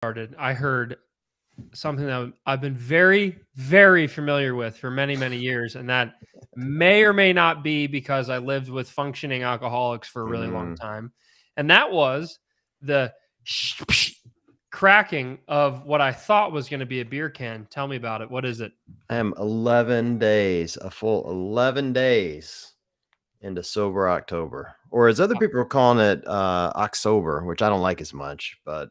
started, I heard something that I've been very, very familiar with for many, many years, and that may or may not be because I lived with functioning alcoholics for a really long Mm. time, and that was the cracking of what I thought was going to be a beer can. Tell me about it. What is it? I am 11 days, a full 11 days into sober October, or as other people are calling it, October, which I don't like as much, but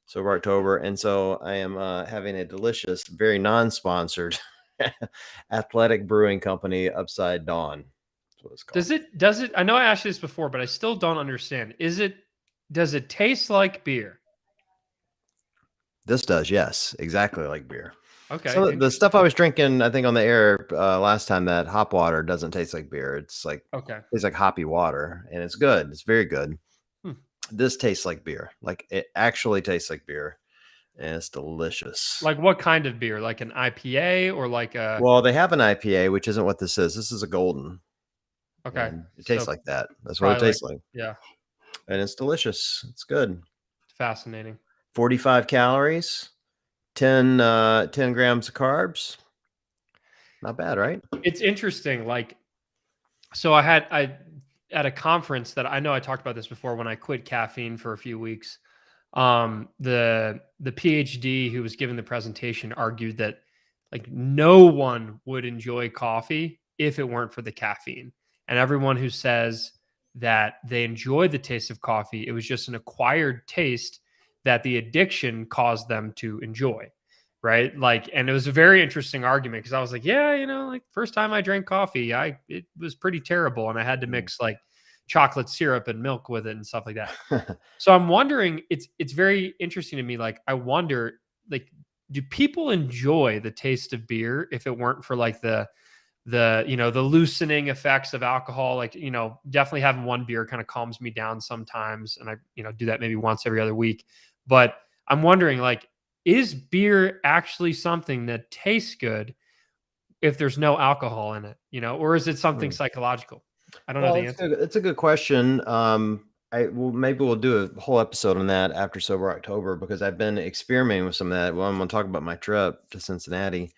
sober October. And so I am having a delicious, very non-sponsored athletic brewing company, Upside Dawn. That's what it's called. Does it, I know I asked you this before, but I still don't understand. Does it taste like beer? This does, yes, exactly like beer. Okay, So the stuff interesting. I was drinking, I think on the air last time, that hop water doesn't taste like beer. It's like Okay. tastes like hoppy water, and it's good. It's very good. Hmm. This tastes like beer. Like it actually tastes like beer, and it's delicious. Like what kind of beer? Like an IPA or like a Well, they have an IPA, which isn't what this is. This is a golden, okay. and it tastes So like that. That's what it probably like tastes like, yeah, and it's delicious. It's good. fascinating. 45 calories, 10 grams of carbs. Not bad, right? It's interesting. Like so I at a conference that I know I talked about this before when I quit caffeine for a few weeks. The PhD who was giving the presentation argued that like no one would enjoy coffee if it weren't for the caffeine. And everyone who says that they enjoy the taste of coffee, it was just an acquired taste that the addiction caused them to enjoy. Right. Like, and it was a very interesting argument because I was like, yeah, like first time I drank coffee, it was pretty terrible. And I had to mix like chocolate syrup and milk with it and stuff like that. So I'm wondering, it's very interesting to me. Like, I wonder, like, do people enjoy the taste of beer if it weren't for like the loosening effects of alcohol? Like, definitely having one beer kind of calms me down sometimes, and I do that maybe once every other week. But I'm wondering, like, is beer actually something that tastes good if there's no alcohol in it? Or is it something psychological? I don't know Well, the it's answer. good. It's a good question. Maybe we'll do a whole episode on that after sober October, because I've been experimenting with some of that. Well, I'm going to talk about my trip to Cincinnati,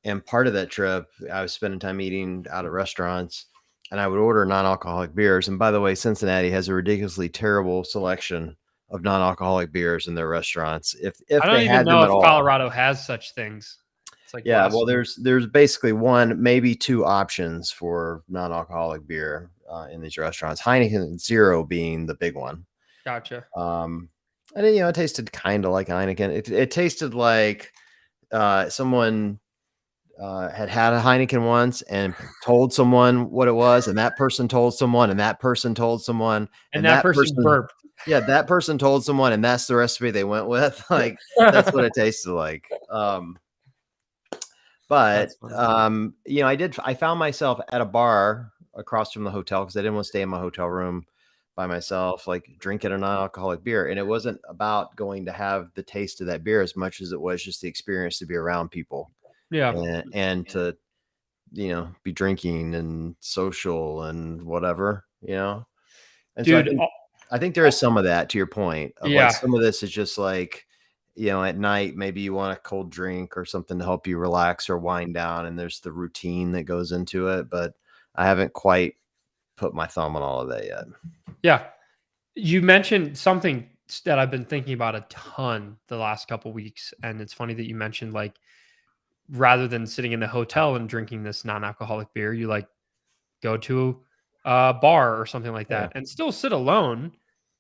and part of that trip, I was spending time eating out at restaurants, and I would order non-alcoholic beers. And by the way, Cincinnati has a ridiculously terrible selection of non-alcoholic beers in their restaurants, I if don't they even had know them at if all. Colorado has such things. It's like Yeah, well, blasphemy. there's basically one, maybe two options for non-alcoholic beer in these restaurants. Heineken Zero being the big one. Gotcha. Um, and it tasted kind of like Heineken. It tasted like someone had a Heineken once and told someone what it was, and that person told someone, and that person told someone, And and that that person person, burped. yeah, that person told someone, and that's the recipe they went with. Like that's what it tasted like. But That's funny. I found myself at a bar across from the hotel because I didn't want to stay in my hotel room by myself, like drinking a non-alcoholic beer. And it wasn't about going to have the taste of that beer as much as it was just the experience to be around people Yeah. and to, be drinking and social and whatever. And so I Dude, think I think there is some of that, to your point, of like yeah. some of this is just like, at night, maybe you want a cold drink or something to help you relax or wind down. And there's the routine that goes into it. But I haven't quite put my thumb on all of that yet. Yeah. You mentioned something that I've been thinking about a ton the last couple weeks. And it's funny that you mentioned, like, rather than sitting in the hotel and drinking this non-alcoholic beer, you like go to a bar or something like Yeah. that and still sit alone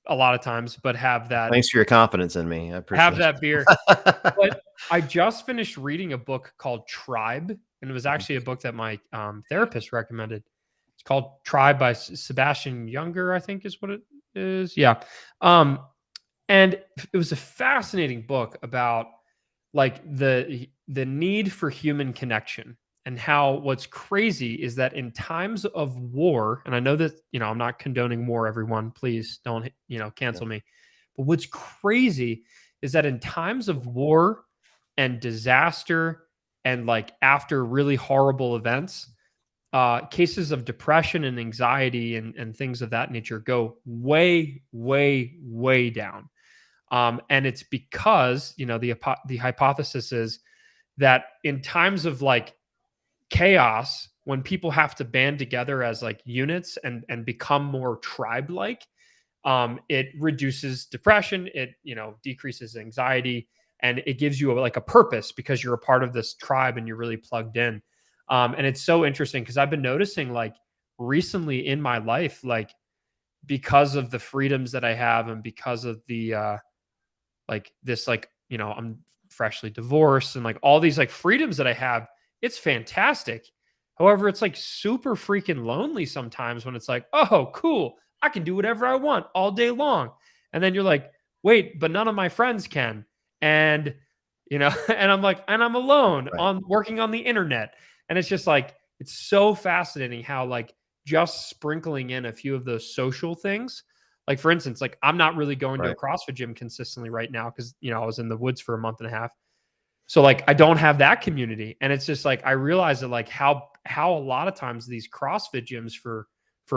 a lot of times, but Thanks for your confidence in me. I have appreciate that beer. it. But I just finished reading a book called Tribe, and it was actually a book that my therapist recommended. It's called Tribe by Sebastian Younger, I think is what it is. Yeah. Um, and it was a fascinating book about like the need for human connection, and how what's crazy is that in times of war, and I know that I'm not condoning war, everyone, please don't cancel me, but what's crazy is that in times of war and disaster, and like after really horrible events, cases of depression and anxiety and things of that nature go way, way, way down. And it's because, the hypothesis is that in times of like chaos, when people have to band together as like units and become more tribe like, it reduces depression, it decreases anxiety, and it gives you like a purpose because you're a part of this tribe and you're really plugged in. And it's so interesting because I've been noticing like recently in my life, like because of the freedoms that I have and because of the like this like I'm freshly divorced and like all these like freedoms that I have, it's fantastic. However, it's like super freaking lonely sometimes when it's like, oh cool, I can do whatever I want all day long. And then you're like, wait, but none of my friends can. And and I'm like, and I'm alone Right. on working on the internet. And it's just like, it's so fascinating how like just sprinkling in a few of those social things, like for instance, like I'm not really going to a Right. CrossFit gym consistently right now because I was in the woods for a month and a half. So like I don't have that community. And it's just like I realize that like how a lot of times these CrossFit gyms for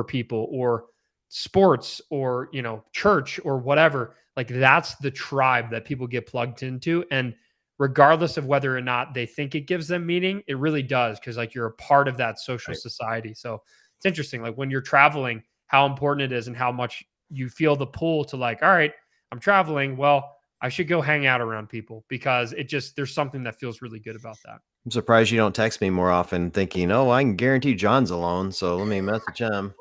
people or sports or church or whatever, like that's the tribe that people get plugged into. And regardless of whether or not they think it gives them meaning, it really does because like you're a part of that social Right. society. So it's interesting, like when you're traveling, how important it is and how much you feel the pull to like, all right, I'm traveling. Well, I should go hang out around people because there's something that feels really good about that. I'm surprised you don't text me more often thinking, oh, I can guarantee John's alone. So let me message him,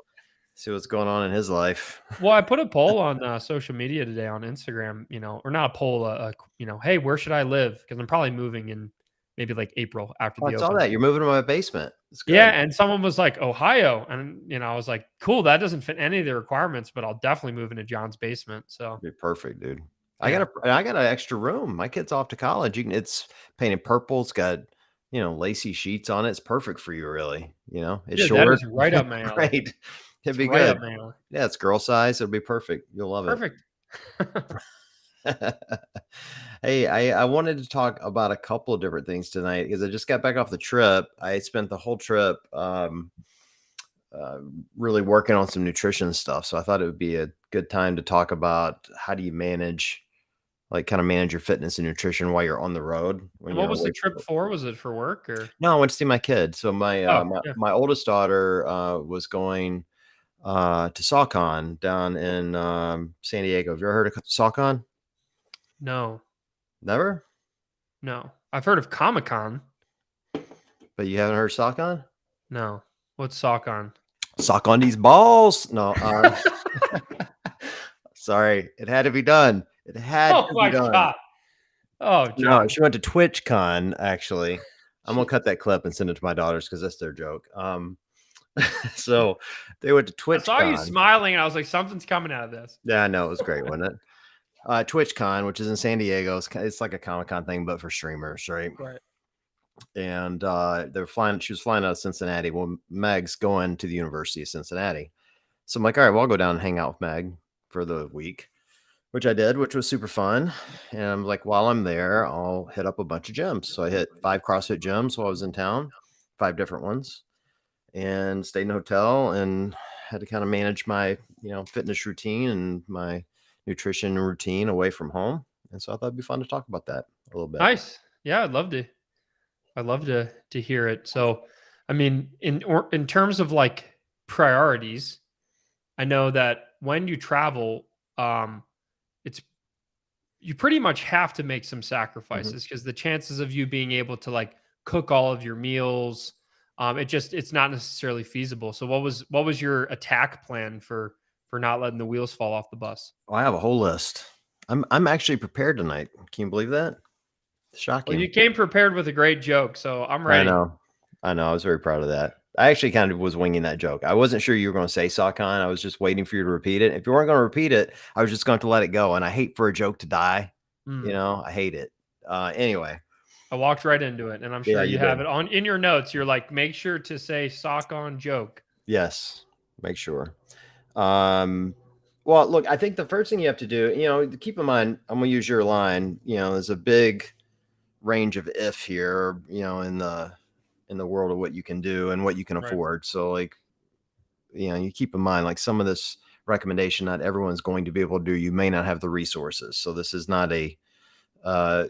see what's going on in his life. Well, I put a poll on social media today on Instagram, or not a poll, hey, where should I live? Because I'm probably moving in maybe like April after Oh, I the saw open. that. You're moving to my basement. It's Yeah, good. and someone was like Ohio, and I was like, cool, that doesn't fit any of the requirements, but I'll definitely move into John's basement. So Be perfect, dude. yeah, I got an extra room. My kid's off to college. It's painted purple. It's got, lacy sheets on it. It's perfect for you, really. It's dude, that short. is right up my alley. Great. It'd It's be right good. up my alley. Yeah, it's girl size. It'll be perfect. You'll love it. Perfect. Hey, I wanted to talk about a couple of different things tonight because I just got back off the trip. I spent the whole trip uh, really working on some nutrition stuff. So I thought it would be a good time to talk about how do you manage your fitness and nutrition while you're on the road when And what you're was the away trip from. for? Was it for work or? No, I went to see my kid. So my Oh, my, yeah. my oldest daughter was going to SawCon down in San Diego. Have you ever heard of SawCon? No, Never? no. I've heard of Comic Con. But you haven't heard of SawCon? No. What's sock on? Sock on these balls. No, sorry. It had to be done. It had Oh to be my done. god. Oh, No, John. she went to TwitchCon, actually. I'm gonna Jeez. cut that clip and send it to my daughters because that's their joke. So they went to I saw you TwitchCon. smiling and I was like, something's coming out of this. Yeah, I know it was great, wasn't it? TwitchCon, which is in San Diego, it's like a Comic Con thing, but for streamers, right? Right. And they're flying. She was flying out of Cincinnati. Well, Meg's going to the University of Cincinnati, so I'm like, all right, well, I'll go down and hang out with Meg for the week, which I did, which was super fun. And I'm like, while I'm there, I'll hit up a bunch of gyms. So I hit 5 CrossFit gyms while I was in town, 5 different ones, and stayed in a hotel and had to kind of manage my, fitness routine and my nutrition routine away from home. And so I thought it'd be fun to talk about that a little bit. Nice. Yeah, I'd love to. I'd love to hear it. So, I mean, in terms of like priorities, I know that when you travel, it's you pretty much have to make some Mhm. sacrifices because the chances of you being able to like cook all of your meals, it's not necessarily feasible. So what was your attack plan for not letting the wheels fall off the bus? Well, I have a whole list. I'm actually prepared tonight. Can you believe that? Well, Shocking. you came prepared with a great joke, so I'm I ready. know. I know. I was very proud of that. I actually kind of was winging that joke. I wasn't sure you were going to say Saucon. I was just waiting for you to repeat it. If you weren't going to repeat it, I was just going to let it go. And I hate for a joke to die. Hmm. I hate it. Anyway, I walked right into it, and I'm yeah, sure you you have did. it on in your notes. You're like, make sure to say sock on joke. Yes, make sure. Um, well, look, I think the first thing you have to do, keep in mind, I'm going to use your line. There's a big range of if here, in the world of what you can do and what you can Right. afford. So, like, you keep in mind, like some of this recommendation. Not everyone's going to be able to do. You may not have the resources. So this is not a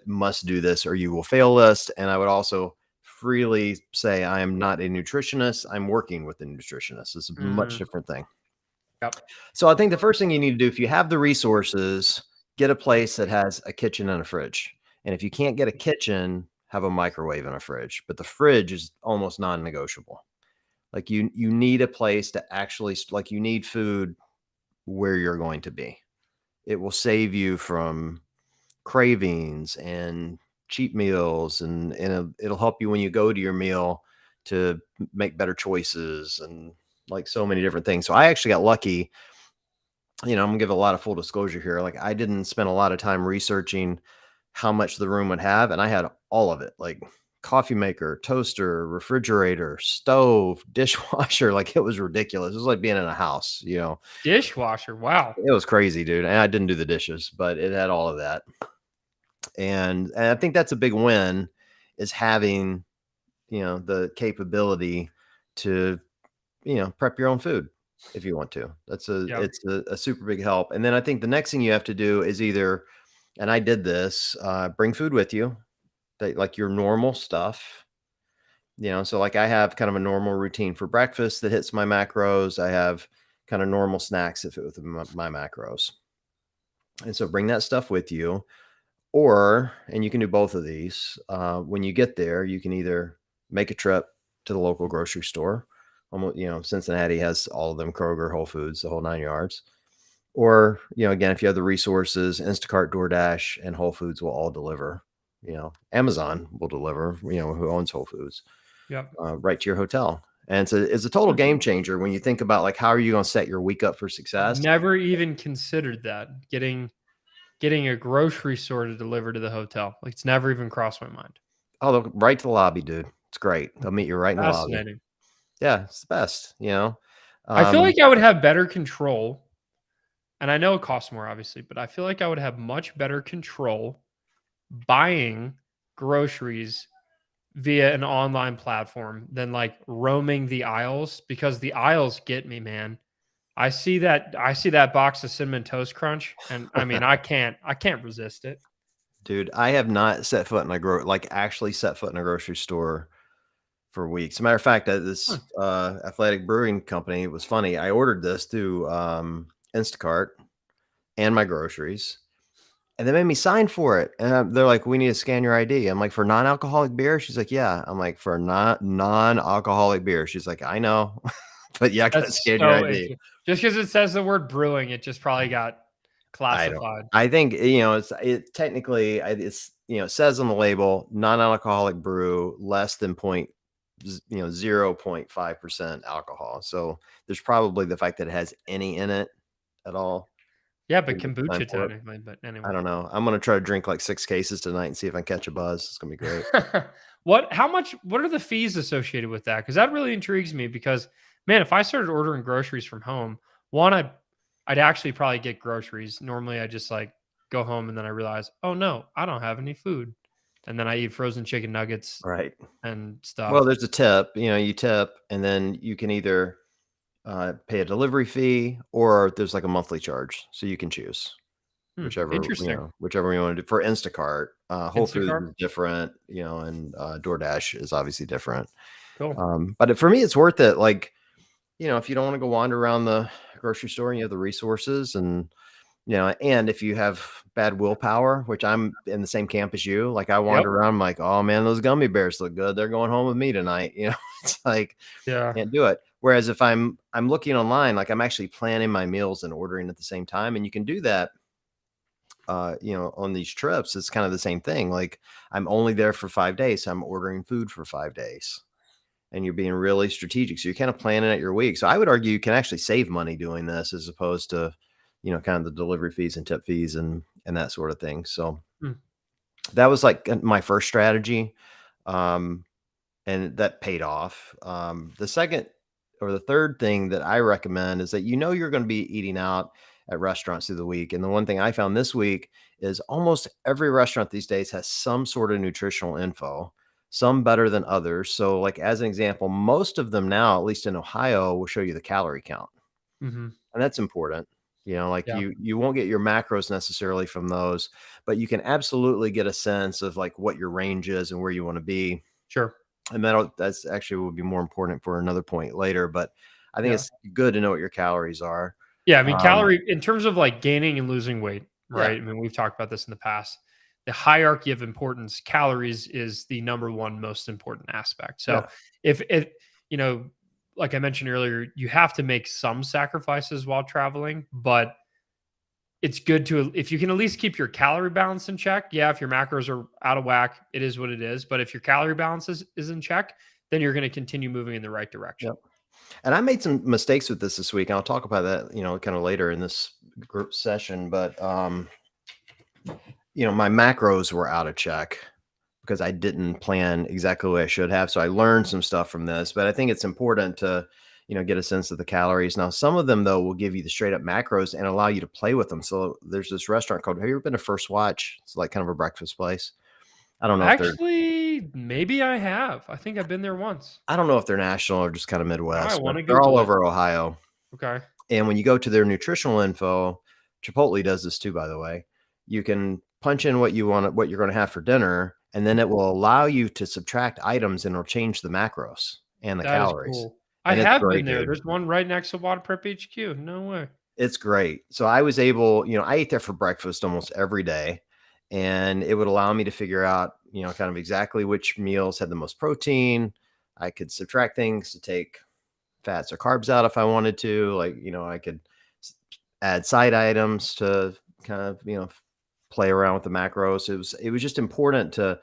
must do this or you will fail list. And I would also freely say I am not a nutritionist. I'm working with a nutritionist. It's a much different thing. Yep. So I think the first thing you need to do, if you have the resources, get a place that has a kitchen and a fridge. And if you can't get a kitchen, have a microwave and a fridge. But the fridge is almost non-negotiable. Like you need a place to actually, like, you need food where you're going to be. It will save you from cravings and cheap meals, and it'll help you when you go to your meal to make better choices and like so many different things. So I actually got lucky. I'm gonna give a lot of full disclosure here. Like, I didn't spend a lot of time researching how much the room would have, and I had all of it, like coffee maker, toaster, refrigerator, stove, dishwasher. Like, it was ridiculous. It was like being in a house. Dishwasher. Wow. It was crazy, dude. And I didn't do the dishes, but it had all of that. And I think that's a big win, is having, the capability to, prep your own food if you want to. It's a super big help. And then I think the next thing you have to do is either, and I did this, bring food with you, like your normal stuff. So like I have kind of a normal routine for breakfast that hits my macros. I have kind of normal snacks that fit with my macros. And so bring that stuff with you. And you can do both of these. When you get there, you can either make a trip to the local grocery store. Almost, Cincinnati has all of them, Kroger, Whole Foods, the whole 9 yards. Or, again, if you have the resources, Instacart, DoorDash, and Whole Foods will all deliver. Amazon will deliver, who owns Whole Foods, right to your hotel. And it's a total game changer when you think about, like, how are you going to set your week up for success? Never even considered that, getting a grocery store to deliver to the hotel. Like, it's never even crossed my mind. Oh, right to the lobby, dude. It's great. They'll meet you right in the lobby. Fascinating. Yeah, it's the best. I feel like I would have better control, and I know it costs more, obviously, but I feel like I would have much better control buying groceries via an online platform than like roaming the aisles, because the aisles get me, man. I see that box of cinnamon toast crunch, and I mean, I can't resist it. Dude, I have not set foot in actually set foot in a grocery store for weeks. As a matter of fact, this athletic brewing company, it was funny. I ordered this through Instacart and my groceries, and they made me sign for it. And they're like, "We need to scan your ID." I'm like, "For non-alcoholic beer?" She's like, "Yeah." I'm like, "For non-alcoholic beer?" She's like, "I know, but yeah, I gotta That's scan your so ID." interesting. Just because it says the word brewing, it just probably got classified. I think, it technically, it says on the label, non-alcoholic brew, less than 0.5% alcohol. So there's probably the fact that it has any in it at all. Yeah, but Give me time kombucha for it. technically, but I anyway. don't know. I'm gonna try to drink like 6 cases tonight and see if I can catch a buzz. It's gonna be great. What are the fees associated with that? Because that really intrigues me, because man, if I started ordering groceries from home, one, I'd actually probably get groceries. Normally I just like go home and then I realize, oh no, I don't have any food. And then I eat frozen chicken nuggets Right. and Well, stuff. there's a tip. You tip, and then you can either pay a delivery fee, or there's like a monthly charge. So you can choose. Interesting. Whichever you want to do. For Instacart, Whole Foods Instacart. is different, and DoorDash is obviously different. Cool. But for me, it's worth it. Like, if you don't want to go wander around the grocery store and you have the resources, and if you have bad willpower, which I'm in the same camp as you, like I Yep. wander around, I'm like, oh man, those gummy bears look good. They're going home with me tonight. It's like, Yeah. can't do it. Whereas if I'm looking online, like I'm actually planning my meals and ordering at the same time, and you can do that on these trips. It's kind of the same thing. Like, I'm only there for 5 days, so I'm ordering food for 5 days, and you're being really strategic. So you're kind of planning out your week. So I would argue you can actually save money doing this, as opposed to, kind of the delivery fees and tip fees and that sort of thing. So Hmm. that was like my first strategy. And that paid off. The second or the third thing that I recommend is that, you're going to be eating out at restaurants through the week. And the one thing I found this week is almost every restaurant these days has some sort of nutritional info, some better than others. So, like, as an example, most of them now, at least in Ohio, will show you the calorie count. Hmm. And that's important. Like Yeah. you won't get your macros necessarily from those, but you can absolutely get a sense of like what your range is and where you want to be. Sure. And that's actually will be more important for another point later. But I think Yeah. it's good to know what your calories are. Yeah. I mean, Um, calorie in terms of like gaining and losing weight, yeah, right? I mean, we've talked about this in the past. The hierarchy of importance, calories is the number one most important aspect. So yeah, if you know, like I mentioned earlier, you have to make some sacrifices while traveling, but it's good to if you can at least keep your calorie balance in check. Yeah, if your macros are out of whack, it is what it is. But if your calorie balance is in check, then you're going to continue moving in the right direction. yep. And I made some mistakes with this week. And I'll talk about that, kind of later in this group session. But my macros were out of check because I didn't plan exactly what I should have. So I learned some stuff from this, but I think it's important to, get a sense of the calories. Now, some of them though will give you the straight up macros and allow you to play with them. So there's this restaurant called, have you ever been to First Watch? It's like kind of a breakfast place. I don't know if they're, Actually, maybe I have. I think I've been there once. I don't know if they're national or just kind of Now I Midwest, but want to they're all Google it. over Ohio. Okay. And when you go to their nutritional info, Chipotle does this too, by the way. You can punch in what you want, what you're going to have for dinner, and then it will allow you to subtract items and it'll change the macros and the That is calories. cool. I And it's have been great, there. dude. There's one right next to Water Prep HQ. No way. It's great. So I was able, I ate there for breakfast almost every day, and it would allow me to figure out, kind of exactly which meals had the most protein. I could subtract things to take fats or carbs out if I wanted to. Like, I could add side items to kind of, play around with the macros. It was just important to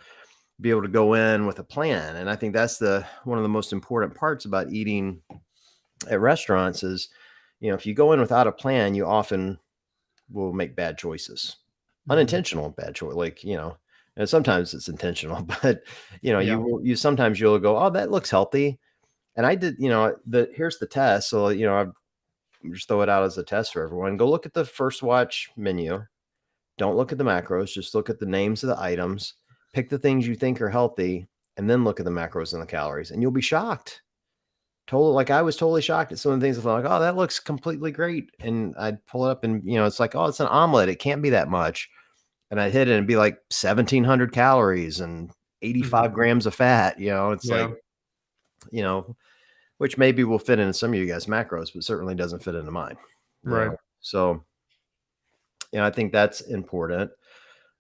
be able to go in with a plan. And I think that's one of the most important parts about eating at restaurants is, if you go in without a plan, you often will make bad choices, Mhm. unintentional bad choice. Like, and sometimes it's intentional, but Yeah. sometimes you'll go, oh, that looks healthy. And I did, here's the test. So, I just throw it out as a test for everyone. Go look at the First Watch menu. Don't look at the macros. Just look at the names of the items. Pick the things you think are healthy, and then look at the macros and the calories, and you'll be shocked. Like I was totally shocked at some of the things. I thought, like, oh, that looks completely great, and I'd pull it up, and it's like, oh, it's an omelet. It can't be that much, and I'd hit it, and it'd be like 1,700 calories and 85 Mhm. grams of fat. It's like, Yeah. you know, which maybe will fit into some of you guys' macros, but certainly doesn't fit into mine. Right. So I think that's important.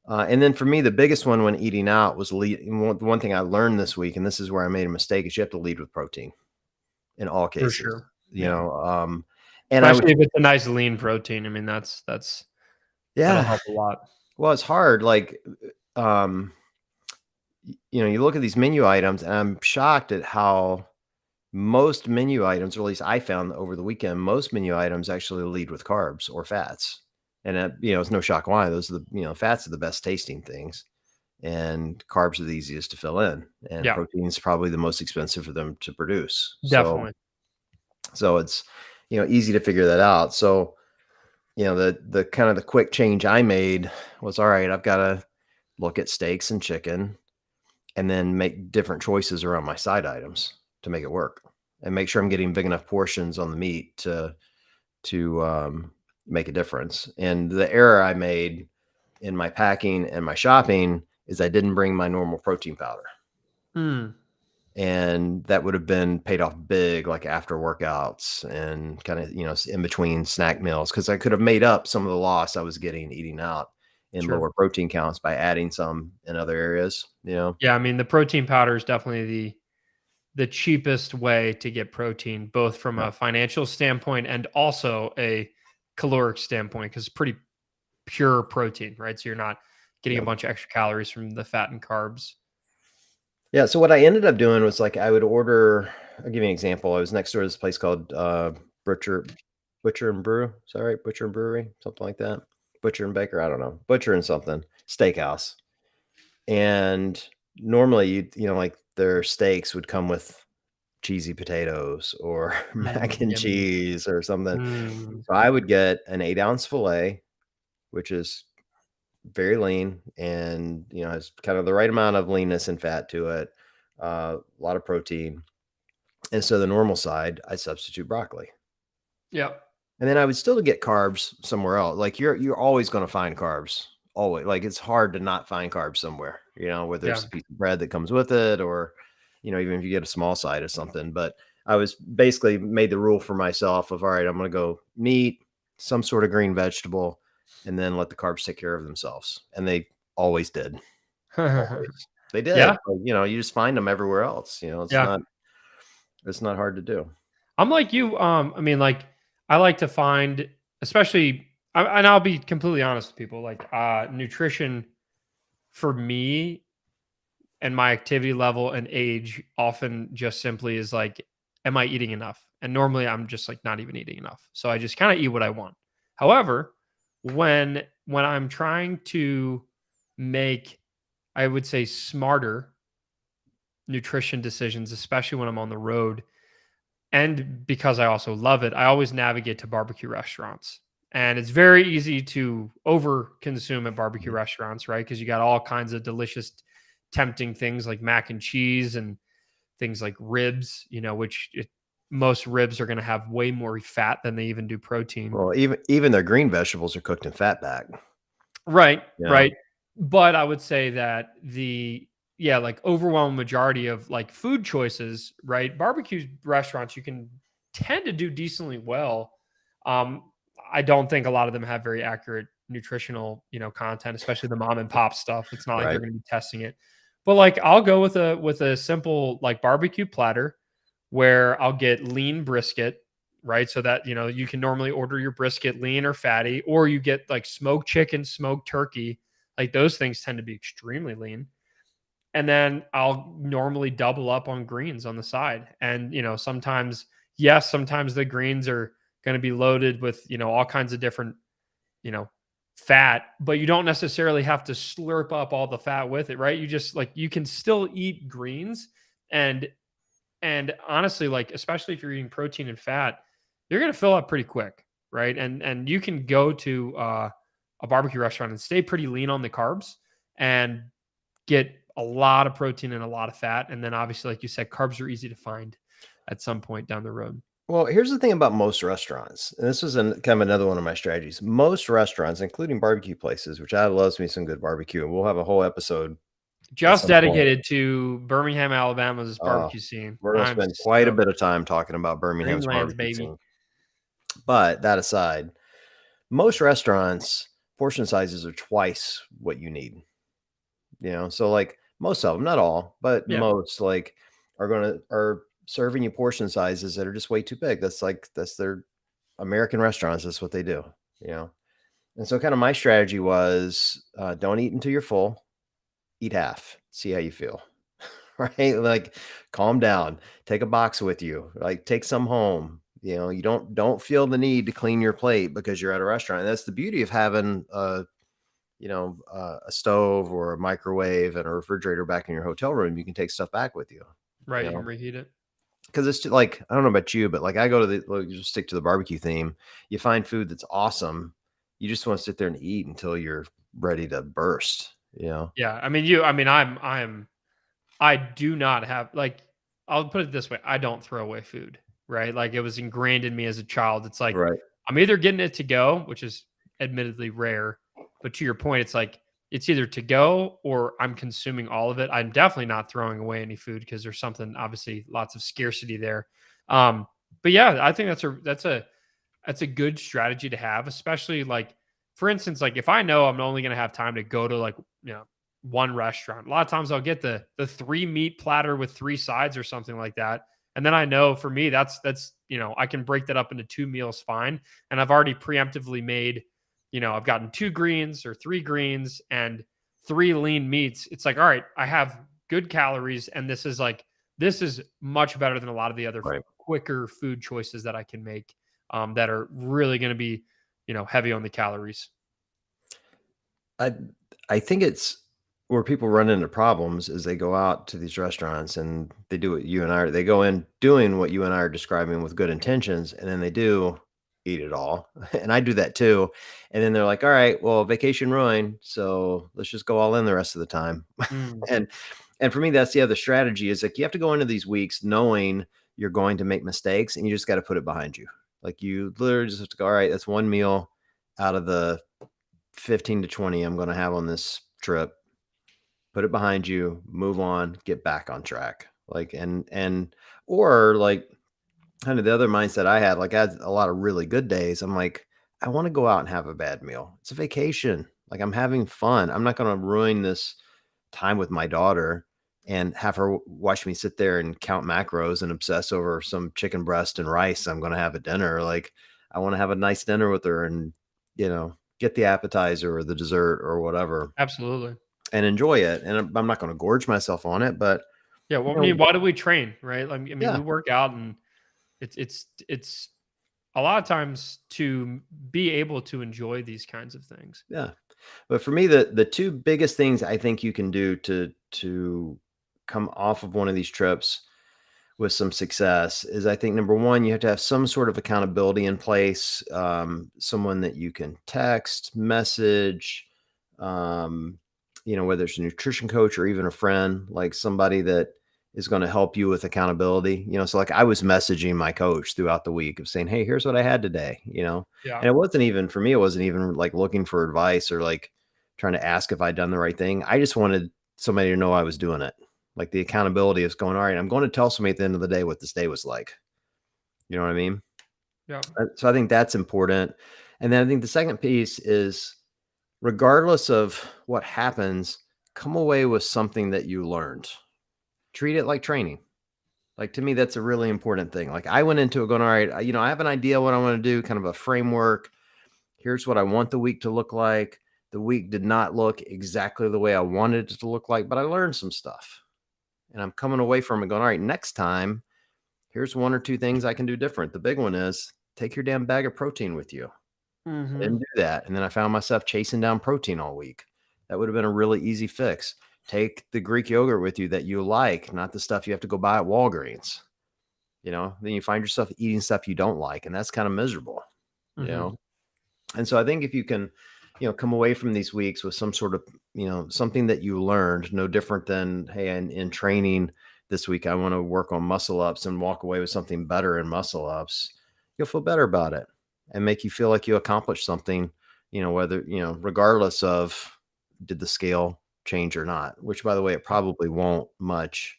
And then for me, the biggest one when eating out was one thing I learned this week, and this is where I made a mistake, is you have to lead with protein in all For cases. sure. Yeah. And I would, Especially if it's a nice lean protein. I mean, that'll yeah, help a lot. well, it's hard. Like, um, you look at these menu items, and I'm shocked at how most menu items, or at least I found over the weekend, most menu items actually lead with carbs or fats. And it's no shock why. Those are fats are the best tasting things, and carbs are the easiest to fill in, and Yeah, protein is probably the most expensive for them to produce. So, definitely. it's easy to figure that out. So, the kind of the quick change I made was, all right, I've got to look at steaks and chicken, and then make different choices around my side items to make it work, and make sure I'm getting big enough portions on the meat to make a difference. And the error I made in my packing and my shopping is I didn't bring my normal protein powder. Mm, And that would have been paid off big, like after workouts and kind of, in between snack meals, because I could have made up some of the loss I was getting eating out in sure. lower protein counts by adding some in other areas. Yeah, I mean, the protein powder is definitely the cheapest way to get protein, both from Yeah. a financial standpoint and also a caloric standpoint, because it's pretty pure protein, right? So you're not getting a Yeah. bunch of extra calories from the fat and carbs. Yeah. So what I ended up doing was like I would order. I'll give you an example. I was next door to this place called Butcher Butcher and Brew. Is that right? Butcher and Brewery, something like that. Butcher and Baker. I don't know. Butcher and something. Steakhouse. And normally like their steaks would come with cheesy potatoes or mac and Yummy. cheese or something. Mm, So I would get an 8-ounce filet, which is very lean and has kind of the right amount of leanness and fat to it, a lot of protein. And so the normal side, I substitute broccoli. yeah. And then I would still get carbs somewhere else. Like you're always going to find carbs. Always. Like it's hard to not find carbs somewhere, whether Yeah. it's a piece of bread that comes with it or, even if you get a small side of something. But I was basically made the rule for myself of, all right, I'm going to go meat, some sort of green vegetable, and then let the carbs take care of themselves. And they always did. Always. They Yeah. did. But, you just find them everywhere else. Yeah. It's not hard to do. I'm like you. I mean, like, I like to find, especially, and I'll be completely honest with people, like, nutrition for me and my activity level and age often just simply is like, am I eating enough? And normally I'm just like not even eating enough. So I just kind of eat what I want. However, when I'm trying to make, I would say, smarter nutrition decisions, especially when I'm on the road, and because I also love it, I always navigate to barbecue restaurants. And it's very easy to over consume at barbecue Mhm. restaurants, right? Because you got all kinds of delicious, tempting things like mac and cheese and things like ribs, most ribs are going to have way more fat than they even do protein. Well, even their green vegetables are cooked in fat back. Right, Yeah. right. But I would say that like overwhelming majority of like food choices, right? Barbecue restaurants, you can tend to do decently well. Um, I don't think a lot of them have very accurate nutritional, content, especially the mom and pop stuff. It's not like they're Right. going to be testing it. But like I'll go with a simple like barbecue platter where I'll get lean brisket, right? So that, you can normally order your brisket lean or fatty, or you get like smoked chicken, smoked turkey. Like those things tend to be extremely lean. And then I'll normally double up on greens on the side. And, sometimes the greens are going to be loaded with, all kinds of different, you know, fat, but you don't necessarily have to slurp up all the fat with it, right? You just like, you can still eat greens and honestly, like especially if you're eating protein and fat, you're gonna fill up pretty quick, right? And you can go to a barbecue restaurant and stay pretty lean on the carbs and get a lot of protein and a lot of fat. And then obviously, like you said, carbs are easy to find at some point down the road. Well, here's the thing about most restaurants, and this is kind of another one of my strategies. Most restaurants, including barbecue places, which I loves me some good barbecue, and we'll have a whole episode at Just some point. dedicated to Birmingham, Alabama's Uh, barbecue scene. we're going to I'm spend quite a stoked. bit of time talking about Birmingham's Greenlands, barbecue baby. scene. But that aside, most restaurants portion sizes are twice what you need. So like most of them, not all, but Yeah. most like are serving you portion sizes that are just way too big. That's their American restaurants. That's what they do. You know. And so, kind of my strategy was don't eat until you're full, eat half, see how you feel, right? Like, calm down, take a box with you, like, take some home. You don't feel the need to clean your plate because you're at a restaurant. And that's the beauty of having a stove or a microwave and a refrigerator back in your hotel room. You can take stuff back with you, Right. you You can know, reheat it. because it's like, I don't know about you, but like I go to just stick to the barbecue theme. You find food that's awesome. You just want to sit there and eat until you're ready to burst. Yeah. I do not have like I'll put it this way, I don't throw away food, right? Like it was ingrained in me as a child. It's like Right. I'm either getting it to go, which is admittedly rare, but to your point, it's like it's either to go or I'm consuming all of it. I'm definitely not throwing away any food because there's something obviously lots of scarcity there. Um, but yeah, I think that's a good strategy to have, especially like for instance, like if I know I'm only going to have time to go to like, one restaurant. A lot of times I'll get the 3 meat platter with 3 sides or something like that. And then I know for me that's I can break that up into 2 meals fine. And I've already preemptively made, I've gotten 2 greens or 3 greens and 3 lean meats. It's like, all right, I have good calories and this is much better than a lot of the other Right. quicker food choices that I can make that are really going to be, heavy on the calories. I I think it's where people run into problems is they go out to these restaurants and they do what you and I they go in doing what you and I are describing with good intentions, and then they do eat it all. And I do that too. And then they're like, all right, well, vacation ruined. So let's just go all in the rest of the time. Mm, and and for me, that's the other strategy is like you have to go into these weeks knowing you're going to make mistakes and you just got to put it behind you. Like you literally just have to go, all right, that's one meal out of the 15 to 20 I'm going to have on this trip. Put it behind you, move on, get back on track. Like, or like kind of the other mindset I had, like I had a lot of really good days. I'm like, I want to go out and have a bad meal. It's a vacation. Like I'm having fun. I'm not going to ruin this time with my daughter and have her watch me sit there and count macros and obsess over some chicken breast and rice I'm going to have at dinner. Like I want to have a nice dinner with her and, get the appetizer or the dessert or whatever Absolutely. and enjoy it. And I'm not going to gorge myself on it, but Yeah. Well, I mean, why do we train, right? Like, I mean, we yeah, work out, and it's a lot of times to be able to enjoy these kinds of things. yeah. But for me, the two biggest things I think you can do to come off of one of these trips with some success is, I think, number one, you have to have some sort of accountability in place, someone that you can text, message, um, whether it's a nutrition coach or even a friend, like somebody that is going to help you with accountability. So like I was messaging my coach throughout the week of saying, hey, here's what I had today, Yeah. and it wasn't even for me, it wasn't even like looking for advice or like trying to ask if I'd done the right thing. I just wanted somebody to know I was doing it. Like the accountability is going, all right, I'm going to tell somebody at the end of the day what this day was like. You know what I mean? Yeah. So I think that's important. And then I think the second piece is, regardless of what happens, come away with something that you learned. Treat it like training. Like to me, that's a really important thing. Like I went into it going, all right, I have an idea what I want to do, kind of a framework. Here's what I want the week to look like. The week did not look exactly the way I wanted it to look like, but I learned some stuff. And I'm coming away from it going, all right, next time, here's one or two things I can do different. The big one is take your damn bag of protein with you. I Mm-hmm. didn't do that. And then I found myself chasing down protein all week. That would have been a really easy fix. Take the Greek yogurt with you that you like, not the stuff you have to go buy at Walgreens. Then you find yourself eating stuff you don't like, and that's kind of miserable, you Mm-hmm. know? And so I think if you can, come away from these weeks with some sort of, something that you learned, no different than, hey, in training this week, I want to work on muscle ups, and walk away with something better in muscle ups, you'll feel better about it and make you feel like you accomplished something, whether, regardless of did the scale change or not, which by the way, it probably won't much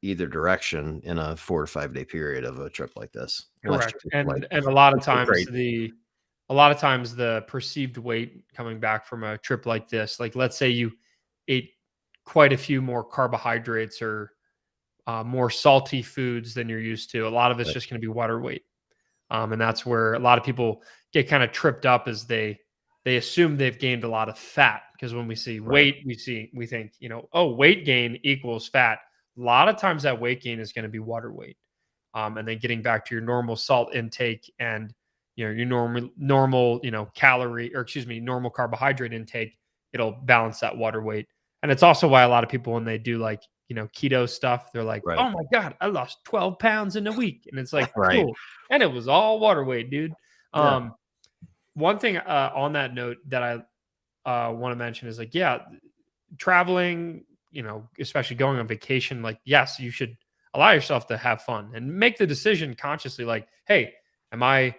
either direction in a 4 to 5 day period of a trip like this, unless Correct. you're like And a lot of so times crazy. the perceived weight coming back from a trip like this, like let's say you ate quite a few more carbohydrates or more salty foods than you're used to. A lot of it's Right. just going to be water weight. And that's where a lot of people get kind of tripped up as they assume they've gained a lot of fat, because when we see Right. weight, we think, oh, weight gain equals fat. A lot of times that weight gain is going to be water weight. And then getting back to your normal salt intake and your normal calorie, or excuse me, normal carbohydrate intake, it'll balance that water weight. And it's also why a lot of people, when they do like keto stuff, they're like, Right. oh my god, I lost 12 pounds in a week, and it's like, Right. cool, and it was all water weight, dude. Yeah. um One thing on that note that I want to mention is, like, yeah, traveling, especially going on vacation, like, yes, you should allow yourself to have fun and make the decision consciously, like, hey, am I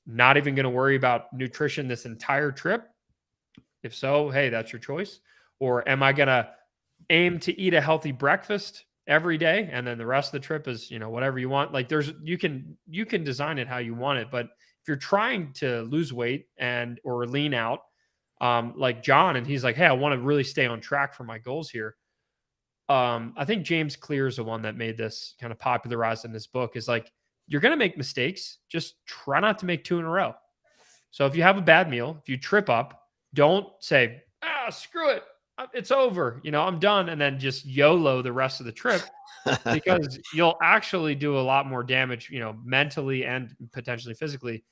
not even going to worry about nutrition this entire trip? If so, hey, that's your choice. Or am I going to aim to eat a healthy breakfast every day, and then the rest of the trip is, whatever you want? Like, you can design it how you want it. But if you're trying to lose weight and or lean out, like John, and he's like, hey, I want to really stay on track for my goals here. I think James Clear is the one that made this kind of popularized in this book, is like, you're going to make mistakes, just try not to make two in a row. So if you have a bad meal, if you trip up, don't say, screw it, it's over, I'm done, and then just YOLO the rest of the trip, because you'll actually do a lot more damage, mentally and potentially physically.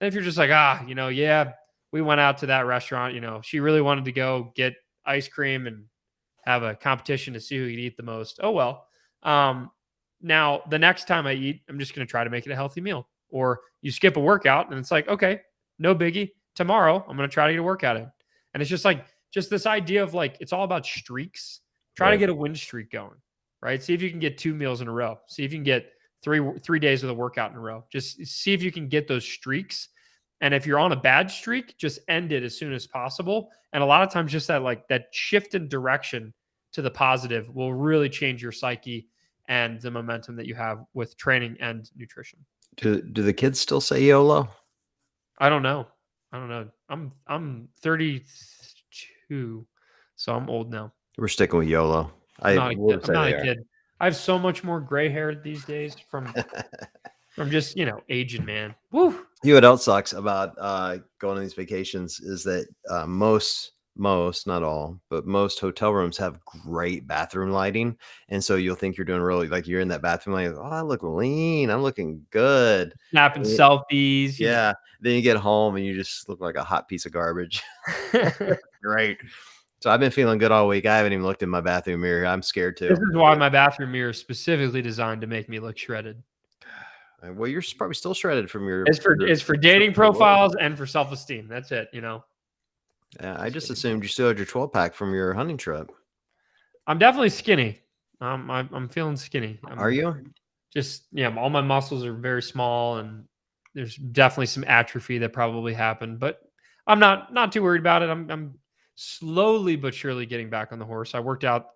And if you're just like, yeah, we went out to that restaurant, she really wanted to go get ice cream and have a competition to see who could eat the most. Oh, well. Now, the next time I eat, I'm just going to try to make it a healthy meal. Or you skip a workout and it's like, okay, no biggie. Tomorrow, I'm going to try to get a workout in. And it's just this idea of like, it's all about streaks. Try to Right. get a win streak going, right? See if you can get 2 meals in a row. See if you can get three days with a workout in a row. Just see if you can get those streaks. And if you're on a bad streak, just end it as soon as possible. And a lot of times, just that shift in direction to the positive will really change your psyche and the momentum that you have with training and nutrition. Do the kids still say YOLO? I don't know. I'm 32, so I'm old now. We're sticking with YOLO. I'm not a kid. I have so much more gray hair these days from just aging, man. Woo. You know what else sucks about going on these vacations is that most, not all, but most hotel rooms have great bathroom lighting, and so you'll think you're doing really, like, you're in that bathroom like, oh, I look lean, I'm looking good, Snapping selfies. Yeah. Then you get home and you just look like a hot piece of garbage. Great. So I've been feeling good all week. I haven't even looked in my bathroom mirror. I'm scared too. This is why my bathroom mirror is specifically designed to make me look shredded. Well, you're probably still shredded from your. It's for dating profiles and for self-esteem. That's it. Yeah, I just assumed you still had your 12-pack from your hunting trip. I'm definitely skinny. I'm feeling skinny. Are you? Just all my muscles are very small, and there's definitely some atrophy that probably happened. But I'm not too worried about it. I'm slowly but surely getting back on the horse. I worked out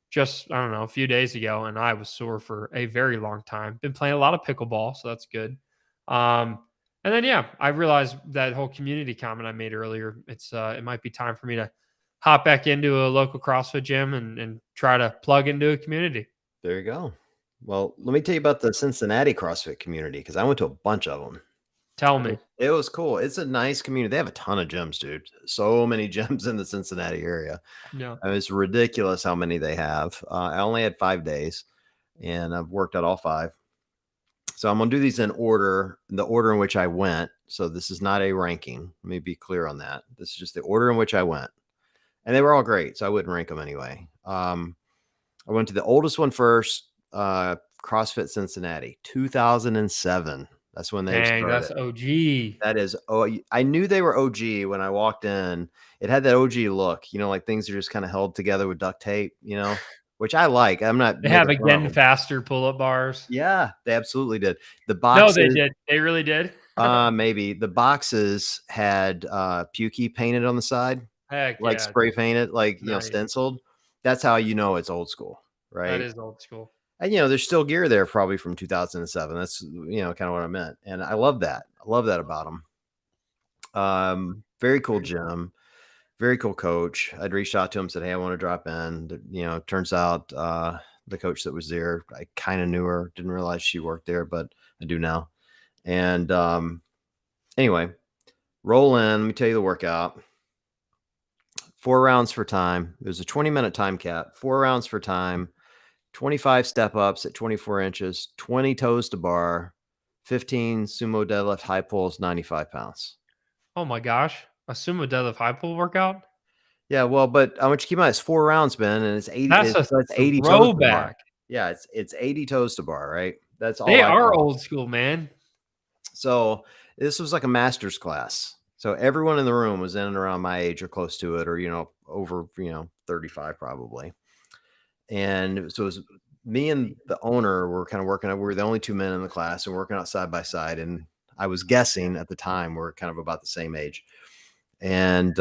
just, I don't know, a few days ago, and I was sore for a very long time. Been playing a lot of pickleball, so that's good. And then, I realized that whole community comment I made earlier, it might be time for me to hop back into a local CrossFit gym and try to plug into a community. There you go. Well, let me tell you about the Cincinnati CrossFit community, because I went to a bunch of them. Tell me. It was cool. It's a nice community. They have a ton of gyms, dude. So many gyms in the Cincinnati area. Yeah. It's ridiculous how many they have. I only had 5 days, and I've worked out all 5. So I'm going to do these in order, the order in which I went. So this is not a ranking. Let me be clear on that. This is just the order in which I went. And they were all great, so I wouldn't rank them anyway. I went to the oldest one first, CrossFit Cincinnati, 2007. That's when they started. That's OG. That is, I knew they were OG when I walked in. It had that OG look, like things are just kind of held together with duct tape, which I like. I'm not. They have again faster pull-up bars. Yeah, they absolutely did. The boxes. No, they did. They really did. Maybe the boxes had Pukey painted on the side. Heck like yeah. spray painted, like stenciled. That's how it's old school, right? That is old school. And there's still gear there, probably from 2007. That's kind of what I meant, and I love that. I love that about them. Very cool gym, very cool coach. I'd reached out to him, said, "Hey, I want to drop in." Turns out the coach that was there, I kind of knew her, didn't realize she worked there, but I do now. And anyway, roll in. Let me tell you the workout. 4 rounds for time. There's a 20-minute time cap. 4 rounds for time. 25 step ups at 24 inches, 20 toes to bar, 15 sumo deadlift high pulls, 95 pounds. Oh my gosh. A sumo deadlift high pull workout? Yeah, well, but I want you to keep in mind it's 4 rounds, Ben, and it's 80. That's 80 toes to bar. Yeah, it's 80 toes to bar, right? That's all. They are old school, man. So this was like a master's class. So everyone in the room was in and around my age or close to it, or over 35 probably. And so it was me and the owner were kind of working out. We were the only 2 men in the class and working out side by side. And I was guessing at the time we're kind of about the same age. And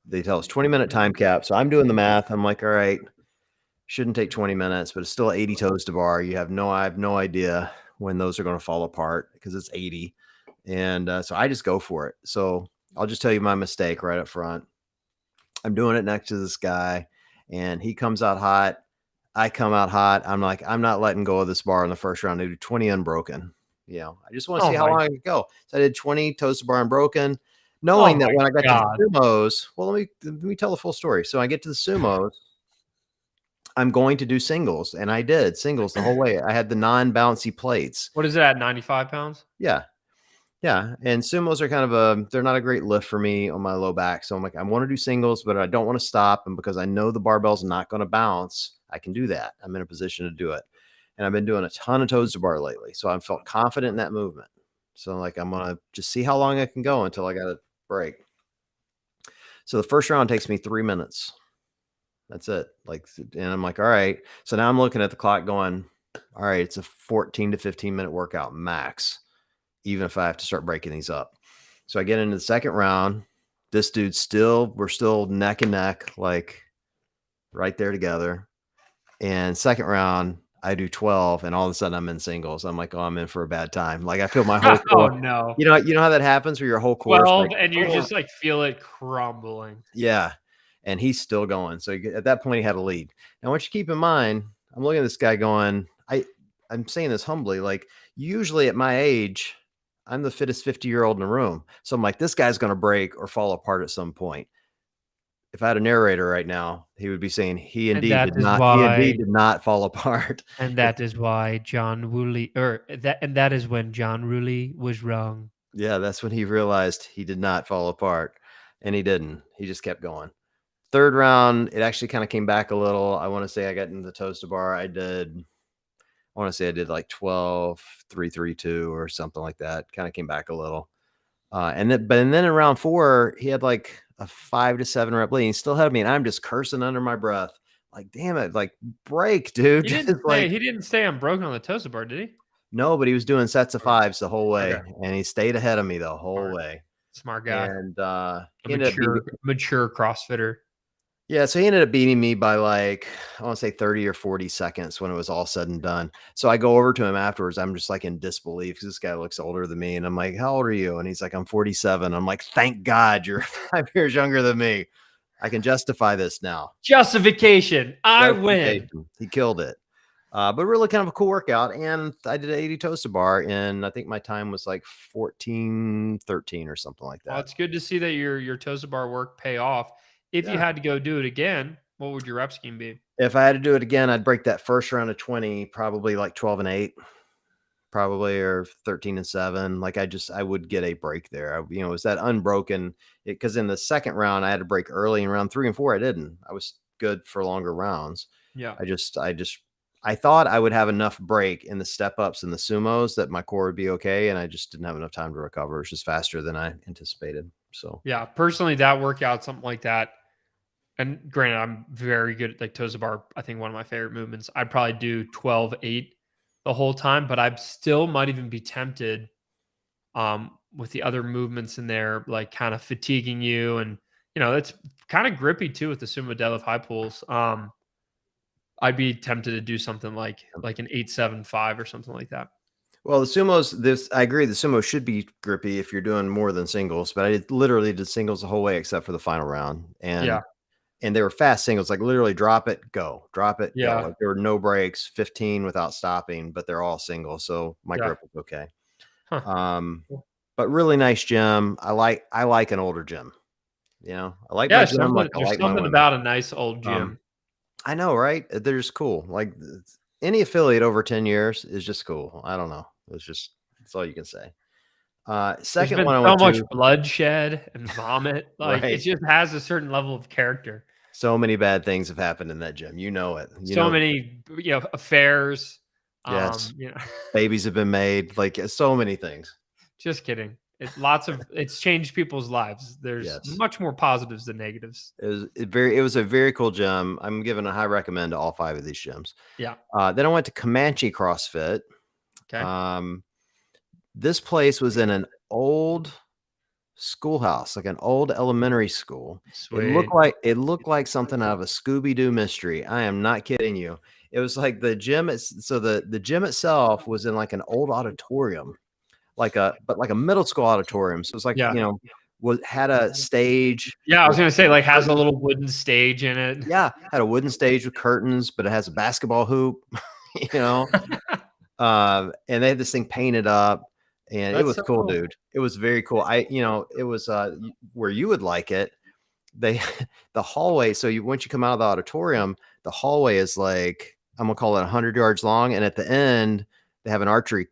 they tell us 20-minute time cap. So I'm doing the math. I'm like, all right, shouldn't take 20 minutes, but it's still 80 toes to bar. I have no idea when those are going to fall apart because it's 80. And so I just go for it. So I'll just tell you my mistake right up front. I'm doing it next to this guy. And he comes out hot. I come out hot. I'm like, I'm not letting go of this bar in the first round. I do 20 unbroken. I just want to see how long I can go. So I did 20 toes to bar unbroken, knowing that when I got to the sumos, well, let me tell the full story. So I get to the sumos. I'm going to do singles, and I did singles the whole way. I had the non-bouncy plates. What is it at 95 pounds? Yeah. Yeah. And sumos are kind of they're not a great lift for me on my low back. So I'm like, I want to do singles, but I don't want to stop. And because I know the barbell's not going to bounce, I can do that. I'm in a position to do it. And I've been doing a ton of toes to bar lately. So I felt confident in that movement. So I'm like, I'm going to just see how long I can go until I got a break. So the first round takes me 3 minutes. That's it. And I'm like, all right. So now I'm looking at the clock going, All right, it's a 14 to 15-minute workout max, even if I have to start breaking these up. So I get into the second round. This dude's we're still neck and neck, like right there together. And second round, I do 12, and all of a sudden I'm in singles. I'm like, oh, I'm in for a bad time. Like I feel my whole Oh core. no. You know how that happens where your whole core is 12 like, and you oh, just like feel it crumbling. yeah. And he's still going. So at that point, he had a lead. Now, what you keep in mind, I'm looking at this guy going, I'm saying this humbly, like usually at my age, I'm the fittest 50-year-old in the room. So I'm like, this guy's going to break or fall apart at some point. If I had a narrator right now, he would be saying he And indeed that did is not, he indeed why did not fall apart. and that is why John Woolley that is when John Woolley was wrong. Yeah, that's when he realized he did not fall apart. And he didn't. He just kept going. Third round, it actually kind of came back a little. I want to say I got into the toaster bar. I want to say I did like 12, 3, 3, 2 or something like that. Kind of came back a little. And then in round 4, he had like a 5 to 7 rep lead. He still had me, and I'm just cursing under my breath. Like, damn it, like break, dude. He Just didn't say like, he didn't stay unbroken on the toaster bar, did he? no, but he was doing sets of Okay. fives the whole Okay. way, and he stayed ahead of me the whole Smart. way. Smart guy. And A he ended up beating. mature CrossFitter. Yeah, so he ended up beating me by like, I want to say 30 or 40 seconds when it was all said and done. So I go over to him afterwards. I'm just like in disbelief because this guy looks older than me. And I'm like, how old are you? And he's like, I'm 47. I'm like, thank God you're 5 years younger than me. I can justify this now. Justification. I win. Justification. He killed it. But really kind of a cool workout. And I did an 80 toaster bar. And I think my time was like 14:13 or something like Well, that. it's good to see that your toaster bar work pay off. If you Yeah. had to go do it again, what would your rep scheme be? If I had to do it again, I'd break that first round of 20, probably like 12 and 8. Probably, or 13 and 7. Like I would get a break there. It was that unbroken, because in the second round I had to break early. In round 3 and 4 I didn't. I was good for longer rounds. Yeah. I thought I would have enough break in the step ups and the sumos that my core would be okay, and I just didn't have enough time to recover. It's just faster than I anticipated. So Yeah. Personally, that workout, something like that. And granted, I'm very good at like toes bar. I think one of my favorite movements. I'd probably do 12-8 the whole time, but I still might even be tempted with the other movements in there, like kind of fatiguing you. And, it's kind of grippy too with the sumo deadlift high pulls. I'd be tempted to do something like an 8-7-5 or something like that. well, I agree. The sumo should be grippy if you're doing more than singles, but I literally did singles the whole way except for the final round. Yeah. And they were fast singles, like literally drop it, go, drop it, go. Yeah. Like there were no breaks, 15 without stopping, but they're all singles. So my Yeah. grip was okay. Huh. Cool. But really nice gym. I like an older gym. I like Yeah. my gym like I There's like my something women. about a nice old Um, gym. I know, right? They're just cool. Like any affiliate over 10 years is just cool. I don't know. That's all you can say. There's Second been one I so went much to, bloodshed and vomit. Like it right? just has a certain level of character. So many bad things have happened in that gym. You know it. So many, affairs. Yes. You know, Babies have been made, like so many things. just kidding. It's changed people's lives. There's Yes. much more positives than negatives. It was a very cool gym. I'm giving a high recommend to all 5 of these gyms. Yeah. Then I went to Comanche CrossFit. Okay. This place was in an old schoolhouse, like an old elementary school. Sweet. It looked like something out of a Scooby-Doo mystery. I am not kidding you. It was like the gym the gym itself was in like an old auditorium, like a middle school auditorium. So it was like, Yeah. had a stage. Yeah. I was with gonna say like has a curtains. little wooden stage in it. Yeah, had a wooden stage with curtains, but it has a basketball hoop, you know. And they had this thing painted up, and it That's was so cool, cool. dude. It was very cool. It was where you would like it. They the hallway. So once you come out of the auditorium, the hallway is like, I'm gonna call it 100 yards long, and at the end they have an archery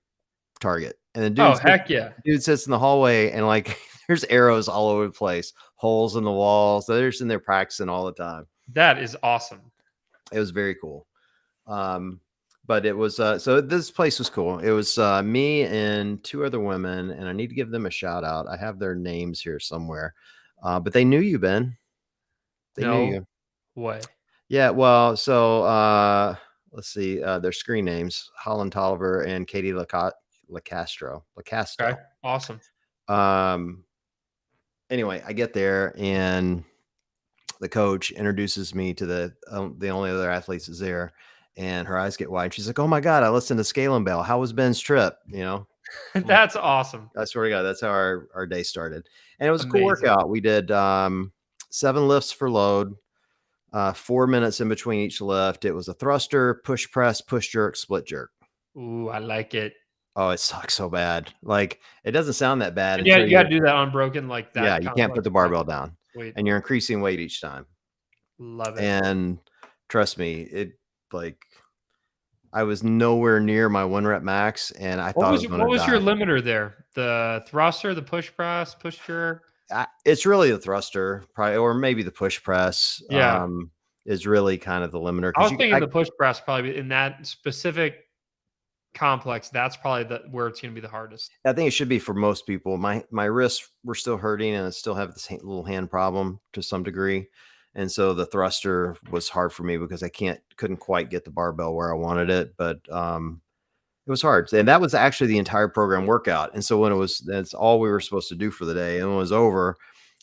target, and the Oh, heck yeah. dude sits in the hallway, and like there's arrows all over the place, holes in the walls. They're just in there practicing all the time. That is awesome. It was very cool. But it was so this place was cool. It was me and 2 other women, and I need to give them a shout out. I have their names here somewhere. But they knew you, Ben. They knew No you. way. Yeah, well, so let's see, their screen names, Holland Tolliver and Katie LaCastro. Okay. Awesome. Um, anyway, I get there and the coach introduces me to the only other athletes is there, and her eyes get wide. She's like, "Oh my god, I listened to Scale and Bell. How was Ben's trip?" You know, I'm like, That's awesome. I swear to God, that's how our day started, and it was a cool Amazing. workout. We did 7 lifts for load, 4 minutes in between each lift. It was a thruster, push press, push jerk, split jerk. Ooh, I like it. Oh, it sucks so bad. Like it doesn't sound that bad And yeah, until you had you, to do that unbroken, like yeah, that you can't put complex. the barbell down, Sweet. and you're increasing weight each time. Love it. And trust me, it like I was nowhere near my 1 rep max, and I thought I was going What to was your die. limiter there? The thruster, the push press, push jerk? It's really the thruster, probably, or maybe the push press Yeah. is really kind of the limiter I because was thinking the push press probably in that specific complex, that's probably where it's gonna be the hardest. I think it should be for most people. My wrists were still hurting, and I still have this little hand problem to some degree, and so the thruster was hard for me because I couldn't quite get the barbell where I wanted it, but it was hard, and that was actually the entire program workout. And so that's all we were supposed to do for the day, and when it was over,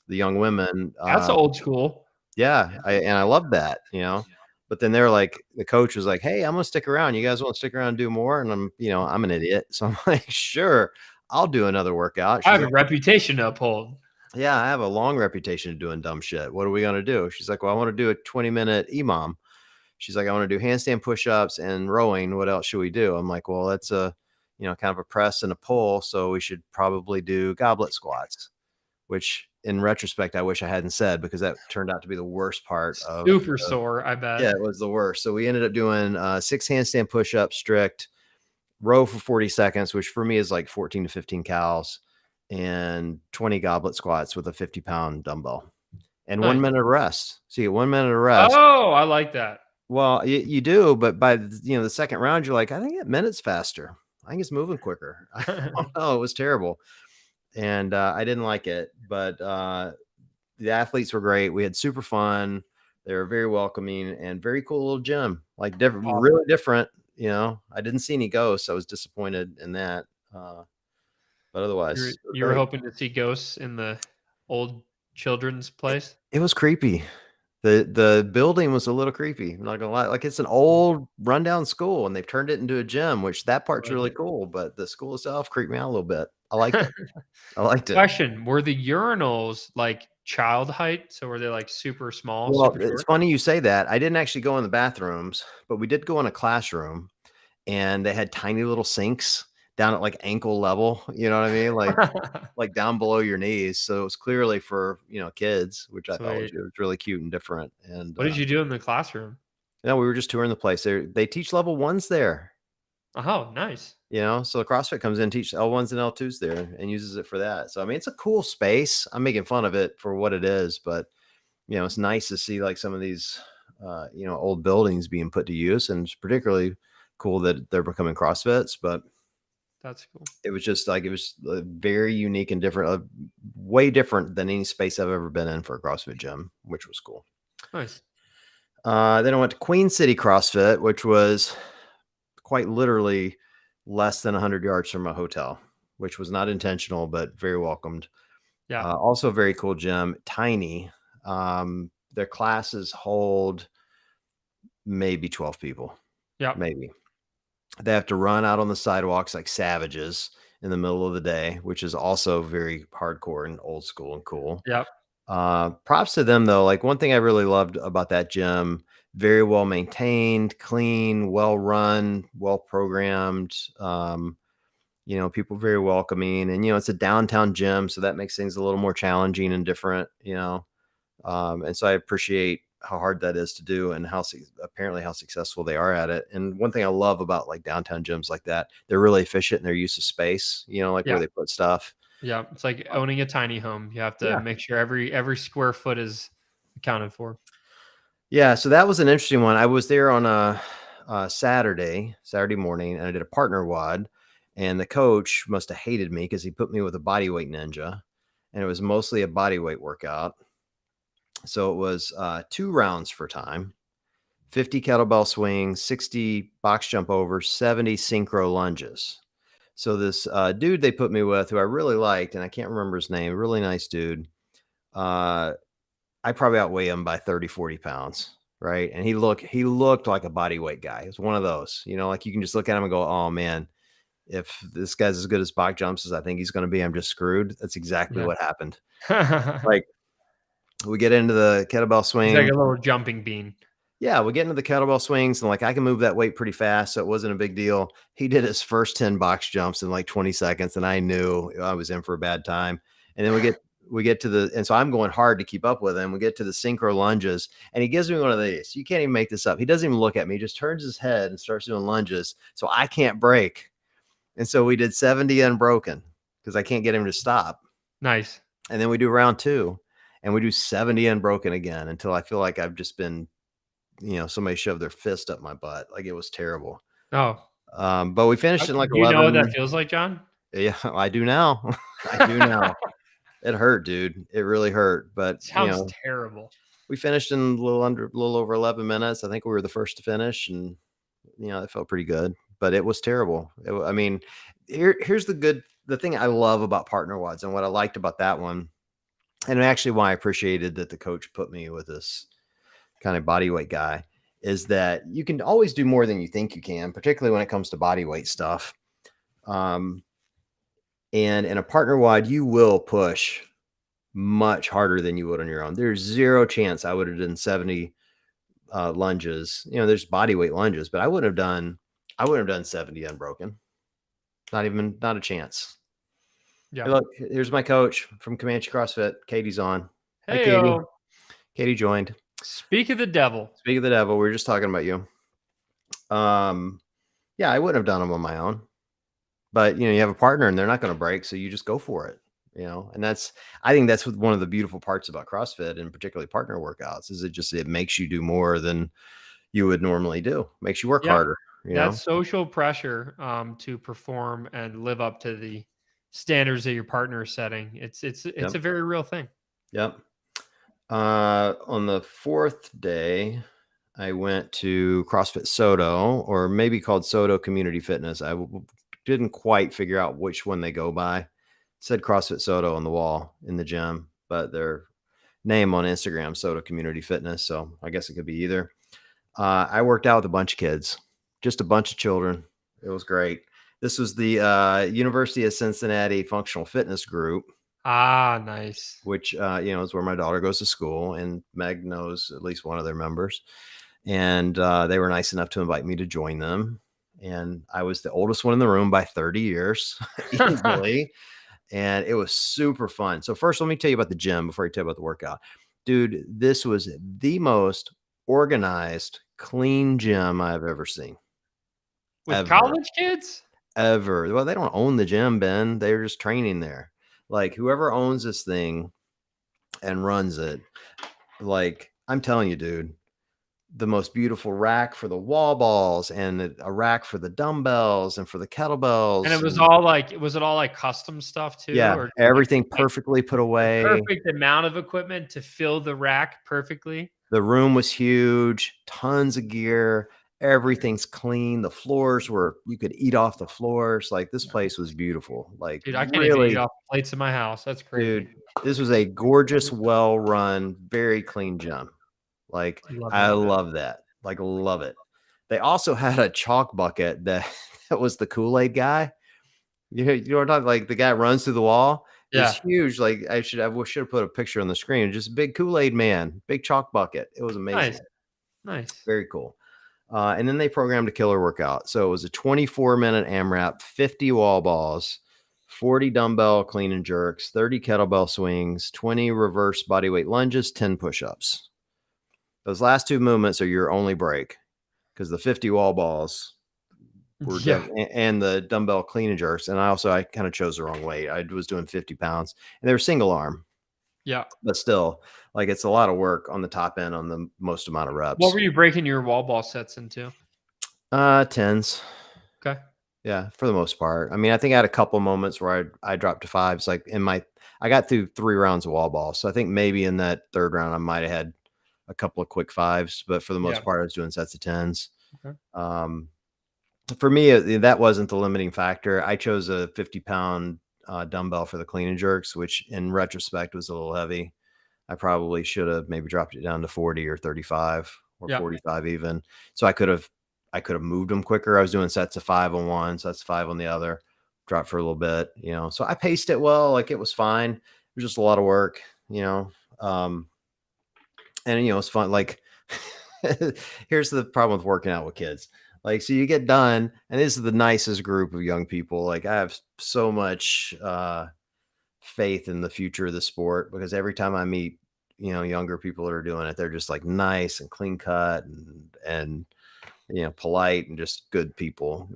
the young women, That's old school. yeah, I loved that, you know. But then they're like, the coach was like, "Hey, I'm gonna stick around. You guys want to stick around and do more?" And I'm an idiot, so I'm like, "Sure, I'll do another workout." I She's have a like, reputation to uphold. "Yeah, I have a long reputation of doing dumb shit. What are we gonna do?" She's like, "Well, I want to do a 20-minute EMOM." She's like, "I want to do handstand push-ups and rowing. What else should we do?" I'm like, "Well, that's kind of a press and a pull. So we should probably do goblet squats," which in retrospect, I wish I hadn't said because that turned out to be the worst part of Super sore, I yeah, bet. it was the worst. So we ended up doing 6 handstand push-ups strict, row for 40 seconds, which for me is like 14 to 15 cals, and 20 goblet squats with a 50-pound dumbbell and one Nice. minute of rest. So you get 1 minute of rest. Oh, I like that. Well, you do, but by the second round, you're like, I think that minute's faster. I think it's moving quicker. I don't know. It was terrible, and I didn't like it. But the athletes were great. We had super fun. They were very welcoming and very cool little gym. Like different, Awesome. really different. I didn't see any ghosts. I was disappointed in that. But otherwise, it was You were great. hoping to see ghosts in the old children's place? It was creepy. The building was a little creepy. I'm not gonna lie. Like it's an old rundown school, and they've turned it into a gym, which that I part's like really it. cool. But the school itself creeped me out a little bit. I liked it. I liked it. Question, were the urinals, like, child height? So were they, like, super small, Well, super it's short? funny you say that. I didn't actually go in the bathrooms, but we did go in a classroom, and they had tiny little sinks down at like ankle level. You know what I mean? Like down below your knees. So it was clearly for kids, which I thought was, Sweet. it was really cute and different. And What did you do in the classroom? we were just touring the place. They teach level ones there. Oh, nice. So the CrossFit comes in, teach L1s and L2s there and uses it for that. So I mean, it's a cool space. I'm making fun of it for what it is, but it's nice to see like some of these old buildings being put to use, and it's particularly cool that they're becoming CrossFits. But That's cool. it was just like it was very unique and different, way different than any space I've ever been in for a CrossFit gym, which was cool. Nice. Then I went to Queen City CrossFit, which was quite literally less than 100 yards from my hotel, which was not intentional, but very welcomed. Yeah. Also, a very cool gym, tiny. Their classes hold maybe 12 people, Yep. maybe. They have to run out on the sidewalks like savages in the middle of the day, which is also very hardcore and old school and cool. Yep. Props to them though. Like one thing I really loved about that gym, very well maintained, clean, well run, well programmed. People very welcoming, and it's a downtown gym, so that makes things a little more challenging and different. And so I appreciate how hard that is to do and apparently how successful they are at it. And one thing I love about like downtown gyms like that, they're really efficient in their use of space, like where Yeah. they put stuff. Yeah. It's like owning a tiny home. You have to Yeah. make sure every square foot is accounted for. Yeah. So that was an interesting one. I was there on a Saturday morning, and I did a partner WOD, and the coach must have hated me because he put me with a bodyweight ninja, and it was mostly a bodyweight workout. So it was 2 rounds for time, 50 kettlebell swings, 60 box jump overs, 70 synchro lunges. So this dude they put me with, who I really liked, and I can't remember his name, really nice dude. I probably outweigh him by 30, 40 pounds. Right. And he looked like a body weight guy. It's one of those, like you can just look at him and go, oh man, if this guy's as good as box jumps as I think he's going to be, I'm just screwed. That's exactly Yeah. what happened. Like we get into the kettlebell swing. He's like a little jumping bean. Yeah, we get into the kettlebell swings and like I can move that weight pretty fast, so it wasn't a big deal. He did his first 10 box jumps in like 20 seconds, and I knew I was in for a bad time. And then we get to and so I'm going hard to keep up with him. We get to the synchro lunges, and he gives me one of these. You can't even make this up. He doesn't even look at me. He just turns his head and starts doing lunges, so I can't break. And so we did 70 unbroken because I can't get him to stop. Nice. And then we do round 2, and we do 70 unbroken again until I feel like I've just been, somebody shoved their fist up my butt. Like it was terrible. Oh, but we finished in like do you 11. know what that feels like, John? Yeah, I do now. I do now. It hurt, dude. It really hurt. But Sounds terrible. We finished in a little over 11 minutes. I think we were the first to finish, and it felt pretty good. But it was terrible. I mean, here's the thing I love about partner WODs and what I liked about that one, and actually why I appreciated that the coach put me with this kind of body weight guy, is that you can always do more than you think you can, particularly when it comes to body weight stuff. And in a partner WOD, you will push much harder than you would on your own. There's zero chance I would have done 70 lunges. There's body weight lunges, but I wouldn't have done 70 unbroken. Not a chance. Yeah. Hey, look, here's my coach from Comanche CrossFit. Katie's on. Hey, Hi, Katie. Katie joined. Speak of the devil. Speak of the devil. We were just talking about you. Yeah, I wouldn't have done them on my own, but you have a partner and they're not going to break. So you just go for it, and I think that's one of the beautiful parts about CrossFit, and particularly partner workouts, is it makes you do more than you would normally do. Makes you work harder. That social pressure to perform and live up to the standards that your partner is setting. It's a very real thing. Yep. On the 4th day, I went to CrossFit Soto, or maybe called Soto Community Fitness. I didn't quite figure out which one they go by. It said CrossFit Soto on the wall in the gym, but their name on Instagram, Soto Community Fitness. So I guess it could be either. I worked out with a bunch of kids, just a bunch of children. It was great. This was the University of Cincinnati Functional Fitness Group. Ah, nice. Which, is where my daughter goes to school, and Meg knows at least one of their members. And they were nice enough to invite me to join them. And I was the oldest one in the room by 30 years, easily. And it was super fun. So first, let me tell you about the gym before I tell you about the workout. Dude, this was the most organized, clean gym I've ever seen. With college kids? Ever. Well, they don't own the gym, Ben. They're just training there. Like whoever owns this thing and runs it, like I'm telling you, dude, the most beautiful rack for the wall balls and a rack for the dumbbells and for the kettlebells. And was it all like custom stuff too? Yeah, or everything perfectly put away. Perfect amount of equipment to fill the rack perfectly. The room was huge, tons of gear. Everything's clean. The floors you could eat off the floors. Like this place was beautiful. Like, dude, I can't even eat off plates in my house. That's crazy. Dude, this was a gorgeous, well-run, very clean gym. Like I love that. Like love it. They also had a chalk bucket that was the Kool-Aid guy. You know what I'm talking, like the guy runs through the wall. Yeah. It's huge. Like I should have put a picture on the screen. Just a big Kool-Aid man, big chalk bucket. It was amazing. Nice. Very cool. And then they programmed a killer workout. So it was a 24-minute AMRAP, 50 wall balls, 40 dumbbell clean and jerks, 30 kettlebell swings, 20 reverse bodyweight lunges, 10 push-ups. Those last 2 movements are your only break, because the 50 wall balls were and the dumbbell clean and jerks. And I kind of chose the wrong weight. I was doing 50 pounds, and they were single arm. Yeah. But still, like it's a lot of work on the top end on the most amount of reps. What were you breaking your wall ball sets into? 10s. Okay. Yeah, for the most part. I mean, I think I had a couple moments where I dropped to 5s. Like I got through 3 rounds of wall ball. So I think maybe in that 3rd round, I might have had a couple of quick fives, but for the most Yeah. part, I was doing sets of tens. Okay. Um, for me, that wasn't the limiting factor. I chose a 50-pound dumbbell for the clean and jerks, which in retrospect was a little heavy. I probably should have maybe dropped it down to 40 or 35 or Yeah. 45 even. So I could have moved them quicker. I was doing sets of 5 on one, sets of 5 on the other, dropped for a little bit, So I paced it well, like it was fine. It was just a lot of work, Um, and it's fun. Like here's the problem with working out with kids. Like, so you get done, and this is the nicest group of young people. Like, I have so much faith in the future of the sport because every time I meet, younger people that are doing it, they're just like nice and clean cut and polite and just good people.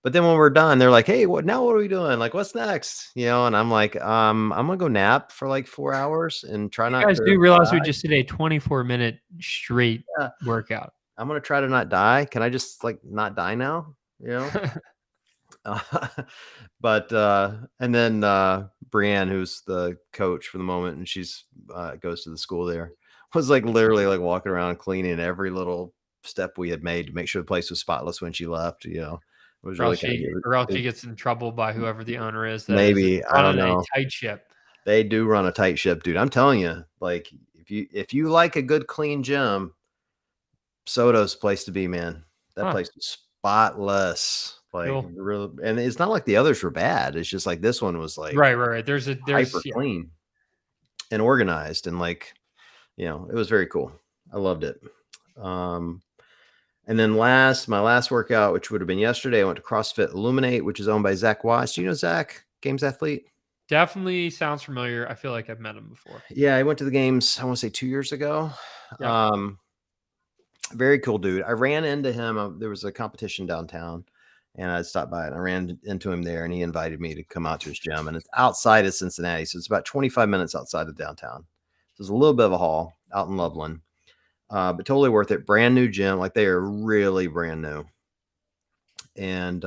But then when we're done, they're like, "Hey, what now? What are we doing? Like, what's next?" And I'm like, I'm gonna go nap for like 4 hours and try You not guys to do realize we die. just did a 24-minute straight Yeah, workout. I'm gonna try to not die. Can I just like not die now? You know? Uh, but and then Brienne, who's the coach for the moment, and she's goes to the school there, was like literally like walking around cleaning every little step we had made to make sure the place was spotless when she left. It was Or really else kind of she gets in trouble by whoever the owner is that is maybe, I don't running a know. tight ship. They do run a tight ship, dude. I'm telling you, like if you like a good clean gym, Soto's place to be, man. That Huh. place is spotless. Like Cool. real, and it's not like the others were bad. It's just like this one was like Right. There's hyper yeah. clean and organized, and like, it was very cool. I loved it. Um and then my last workout, which would have been yesterday, I went to CrossFit Illuminate, which is owned by Zach Watts. Do you know Zach, games athlete? Definitely sounds familiar. I feel like I've met him before. Yeah, I went to the games, I want to say 2 years ago. Yeah. Very cool dude. I ran into him. There was a competition downtown, and I stopped by and I ran into him there, and he invited me to come out to his gym. And it's outside of Cincinnati, so it's about 25 minutes outside of downtown. So it's a little bit of a haul out in Loveland, but totally worth it. Brand new gym, like they are really brand new. And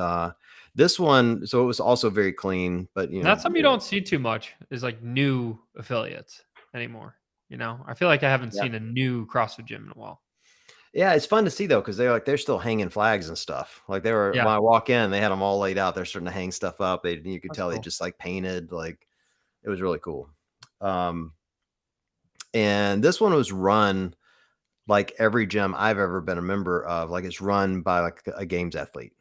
this one, so it was also very clean, but That's something you don't see too much is like new affiliates anymore. I feel like I haven't yeah. seen a new CrossFit gym in a while. Yeah, it's fun to see though, because they're still hanging flags and stuff. Like they were Yeah. when I walk in, they had them all laid out. They're starting to hang stuff up. You could That's tell they cool. just like painted. Like it was really cool. Um, and this one was run like every gym I've ever been a member of. Like it's run by like a games athlete.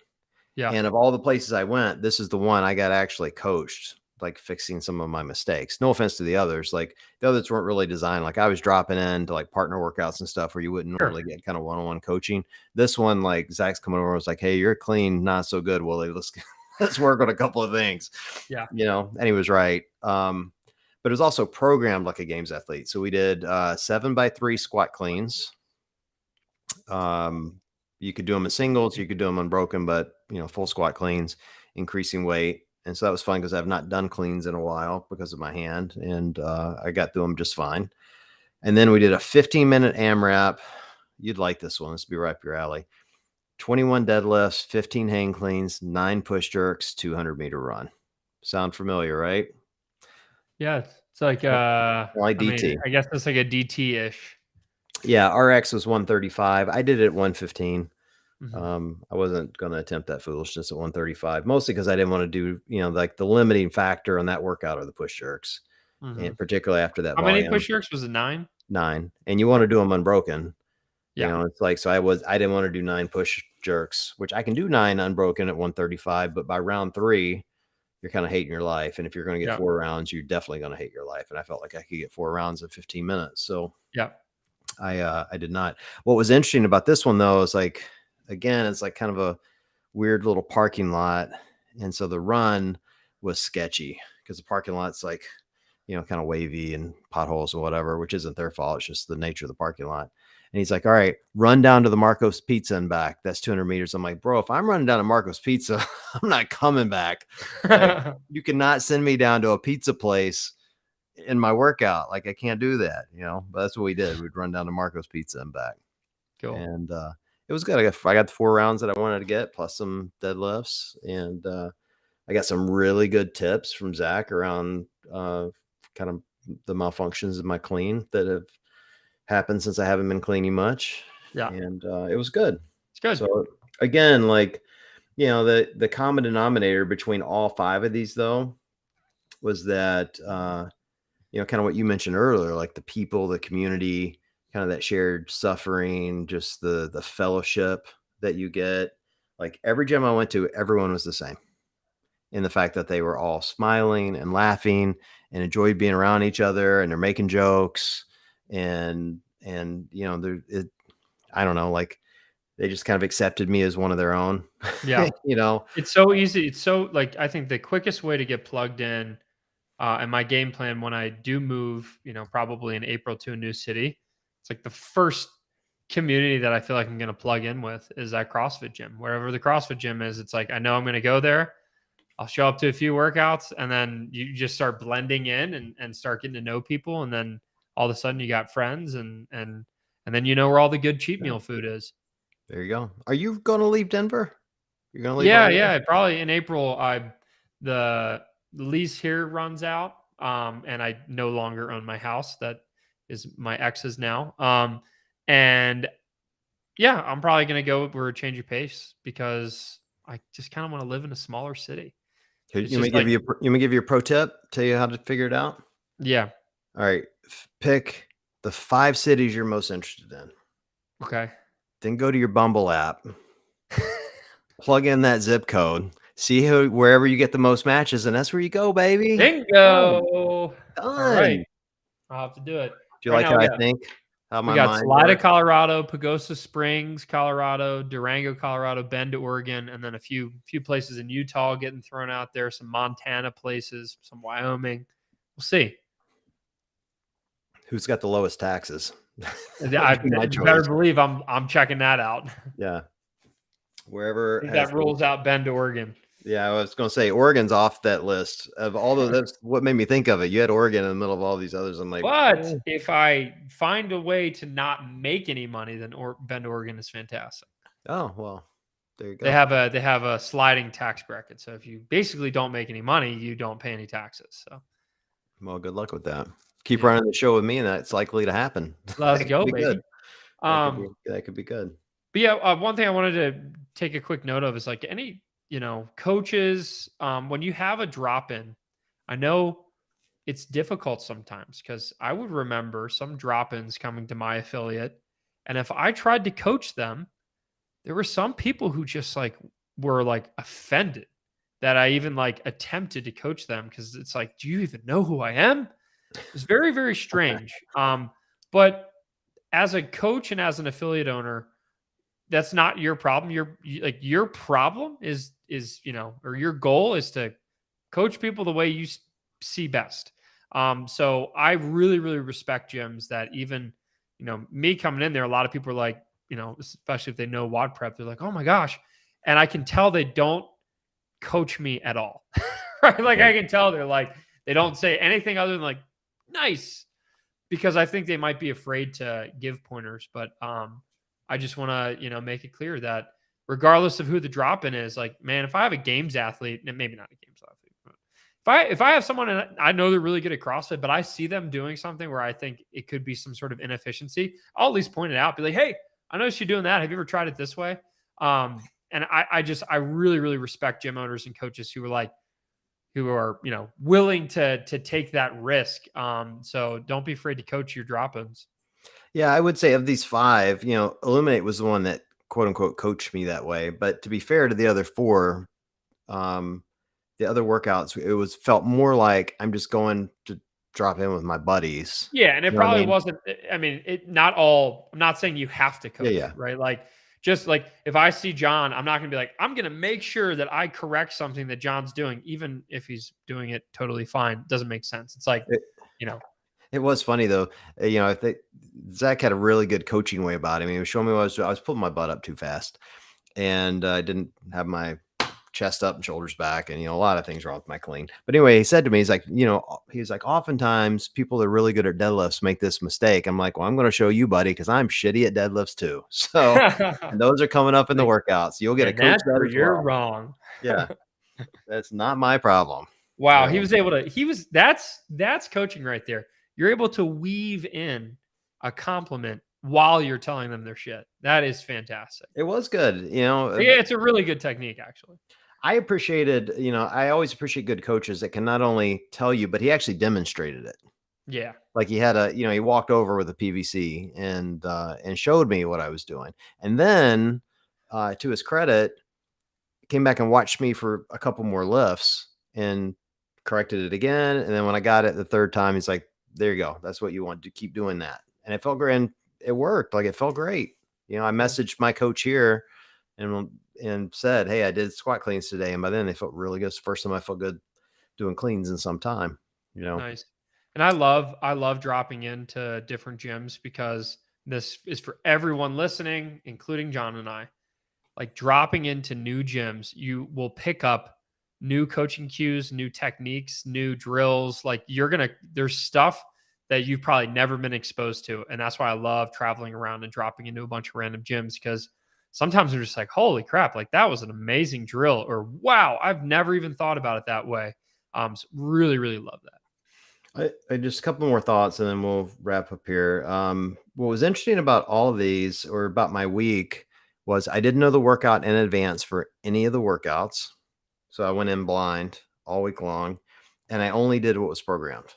Yeah. And of all the places I went, this is the one I got actually coached, like fixing some of my mistakes. No offense to the others. Like the others weren't really designed. Like I was dropping into like partner workouts and stuff where you wouldn't Sure. normally get kind of one-on-one coaching. This one, like Zach's coming over and was like, "Hey, you're clean, not so good, Willie. Let's work on a couple of things." Yeah. And he was right. But it was also programmed like a games athlete. So we did 7x3 squat cleans. You could do them in singles, you could do them unbroken, but full squat cleans, increasing weight. And so that was fun because I've not done cleans in a while because of my hand, and I got through them just fine. And then we did a 15-minute AMRAP. You'd like this one. This would be right up your alley. 21 deadlifts, 15 hang cleans, 9 push jerks, 200-meter run. Sound familiar, right? Yeah. It's like Like DT. I guess it's like a DT-ish. Yeah, RX was 135. I did it at 115. Mm-hmm. I wasn't going to attempt that foolishness at 135, mostly because I didn't want to do, like the limiting factor on that workout are the push jerks. Mm-hmm. And particularly after that How many volume, push jerks? Was it 9? 9, and you want to do them unbroken. Yeah. It's like, so I didn't want to do 9 push jerks, which I can do 9 unbroken at 135, but by round 3, you're kind of hating your life. And if you're going to get 4 rounds, you're definitely going to hate your life. And I felt like I could get 4 rounds in 15 minutes. So Yeah. I did not. What was interesting about this one though, is like, again, it's like kind of a weird little parking lot. And so the run was sketchy because the parking lot's like, kind of wavy and potholes or whatever, which isn't their fault. It's just the nature of the parking lot. And he's like, "All right, run down to the Marco's Pizza and back. That's 200 meters." I'm like, "Bro, if I'm running down to Marco's Pizza, I'm not coming back. Like, you cannot send me down to a pizza place in my workout. Like, I can't do that, But that's what we did. We'd run down to Marco's Pizza and back. Cool. And it was good. I got the 4 rounds that I wanted to get, plus some deadlifts. And I got some really good tips from Zach around kind of the malfunctions of my clean that have happened since I haven't been cleaning much, Yeah, and it was good. it's good. So again, like the common denominator between all five of these though was that kind of what you mentioned earlier, like the people, the community, kind of that shared suffering, just the fellowship that you get. Like every gym I went to, everyone was the same in the fact that they were all smiling and laughing and enjoyed being around each other, and they're making jokes, and I don't know, like they just kind of accepted me as one of their own. Yeah. you know, It's so easy. It's so like I think the quickest way to get plugged in, and my game plan when I do move, probably in April to a new city, it's like the first community that I feel like I'm going to plug in with is that CrossFit gym. Wherever the CrossFit gym is, it's like I know I'm going to go there. I'll show up to a few workouts, and then you just start blending in and start getting to know people, and then all of a sudden you got friends, and then you know where all the good cheap yeah, meal food is. there you go. Are you going to leave Denver? You're going to leave Yeah, already? yeah. Probably in April. The lease here runs out, and I no longer own my house. That is my ex's now. And yeah, I'm probably gonna go for a change of pace because I just kind of want to live in a smaller city. Here, It's just like, you may give you a pro tip, tell you how to figure it out. yeah, All right, pick the 5 cities you're most interested in. okay, Then go to your Bumble app, plug in that zip code, see wherever you get the most matches, and that's where you go, baby. Boom, bingo. All right, done. I'll have to do it. Do you Right like now, how I think? How we my got mind Salida, works? Colorado, Pagosa Springs, Colorado, Durango, Colorado, Bend, Oregon, and then a few places in Utah getting thrown out there. Some Montana places, some Wyoming. We'll see. Who's got the lowest taxes? I That'd be my better choice. believe I'm checking that out. Yeah, wherever I think has that the rules out Bend, Oregon. yeah, I was going to say Oregon's off that list of all those. That's what made me think of it. You had Oregon in the middle of all these others. I'm like, But eh. if I find a way to not make any money, then Bend, Oregon is fantastic. Oh well, there you They go. have a sliding tax bracket. So if you basically don't make any money, you don't pay any taxes. So Well, good luck with that. Keep yeah, running the show with me, and that's likely to happen. let's That could go, be good. baby. Um, That could be good. but yeah, one thing I wanted to take a quick note of is like any coaches, when you have a drop in, I know it's difficult sometimes because I would remember some drop ins coming to my affiliate, and if I tried to coach them, there were some people who just like were like offended that I even like attempted to coach them because it's like, do you even know who I am? It's very, very strange. But as a coach and as an affiliate owner, that's not your problem. Like your problem is or your goal is to coach people the way you see best. So I really, really respect gyms that even, me coming in there, a lot of people are like, especially if they know WOD prep, they're like, oh my gosh. And I can tell they don't coach me at all. Right. Like Yeah. I can tell they're like, they don't say anything other than like, nice, because I think they might be afraid to give pointers. But I just want to, make it clear that regardless of who the drop in is, like, man, if I have a games athlete, and maybe not a games athlete, but if I have someone and I know they're really good at CrossFit, but I see them doing something where I think it could be some sort of inefficiency, I'll at least point it out. Be like, hey, I noticed you doing that. Have you ever tried it this way? And I really, really respect gym owners and coaches who are willing to take that risk. So don't be afraid to coach your drop-ins. Yeah, I would say of these 5, Illuminate was the one that quote unquote coached me that way. But to be fair to the other 4, um, the other workouts, it was felt more like I'm just going to drop in with my buddies. Yeah, and it You know what I probably mean? wasn't. I mean, it not all. I'm not saying you have to Yeah, coach, yeah. right? Like, just like if I see John, I'm not going to be like, I'm going to make sure that I correct something that John's doing, even if he's doing it totally fine. It doesn't make sense. It's like, It, you know, it was funny though. I think Zach had a really good coaching way about him. He was showing me I was pulling my butt up too fast, and I didn't have my chest up and shoulders back, and a lot of things wrong with my clean. But anyway, he said to me, he's like, oftentimes people that are really good at deadlifts make this mistake. I'm like, well, I'm going to show you, buddy, because I'm shitty at deadlifts too. So, and those are coming up in the like, workouts. You'll get a and coach that's that where as you're well. wrong. Yeah, that's not my problem. Wow, Yeah. he was able to. That's coaching right there. You're able to weave in a compliment while you're telling them their shit. That is fantastic. It was good. Yeah, it's a really good technique, actually. I appreciated, I always appreciate good coaches that can not only tell you, but he actually demonstrated it. Yeah. Like he had he walked over with a PVC and showed me what I was doing. And then, to his credit, came back and watched me for a couple more lifts and corrected it again. And then when I got it the third time, he's like, there you go. That's what you want to keep doing that. And it felt great. And it worked. Like it felt great. I messaged my coach here and said, hey, I did squat cleans today. And by then they felt really good. It's the first time I felt good doing cleans in some time, Nice. And I love dropping into different gyms because this is for everyone listening, including John and I. Like dropping into new gyms, you will pick up new coaching cues, new techniques, new drills. Like there's stuff that you've probably never been exposed to. And that's why I love traveling around and dropping into a bunch of random gyms, because sometimes I'm just like, holy crap, like that was an amazing drill, or wow, I've never even thought about it that way. So really, really love that. I just a couple more thoughts and then we'll wrap up here. What was interesting about all of these, or about my week, was I didn't know the workout in advance for any of the workouts. So I went in blind all week long, and I only did what was programmed.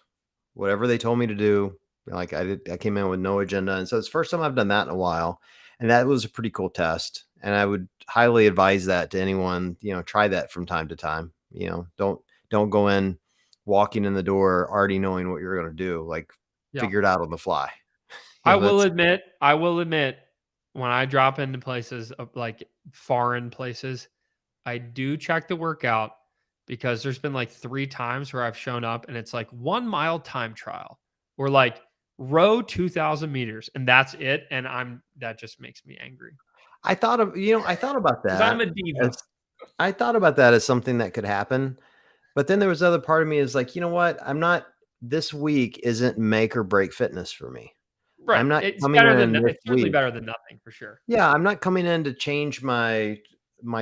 Whatever they told me to do, like I came in with no agenda. And so it's the first time I've done that in a while. And that was a pretty cool test. And I would highly advise that to anyone, try that from time to time. Don't go in walking in the door already knowing what you're going to do, like figure it out on the fly. I will admit, when I drop into places like foreign places, I do check the workout, because there's been like 3 times where I've shown up and it's like 1 mile time trial or like row 2,000 meters and that's it. And that just makes me angry. I thought about that. I'm a diva. I thought about that as something that could happen. But then there was other part of me is like, you know what? This week isn't make or break fitness for me. Right. I'm not It's coming in this it's certainly week. better than nothing, for sure. Yeah, I'm not coming in to change my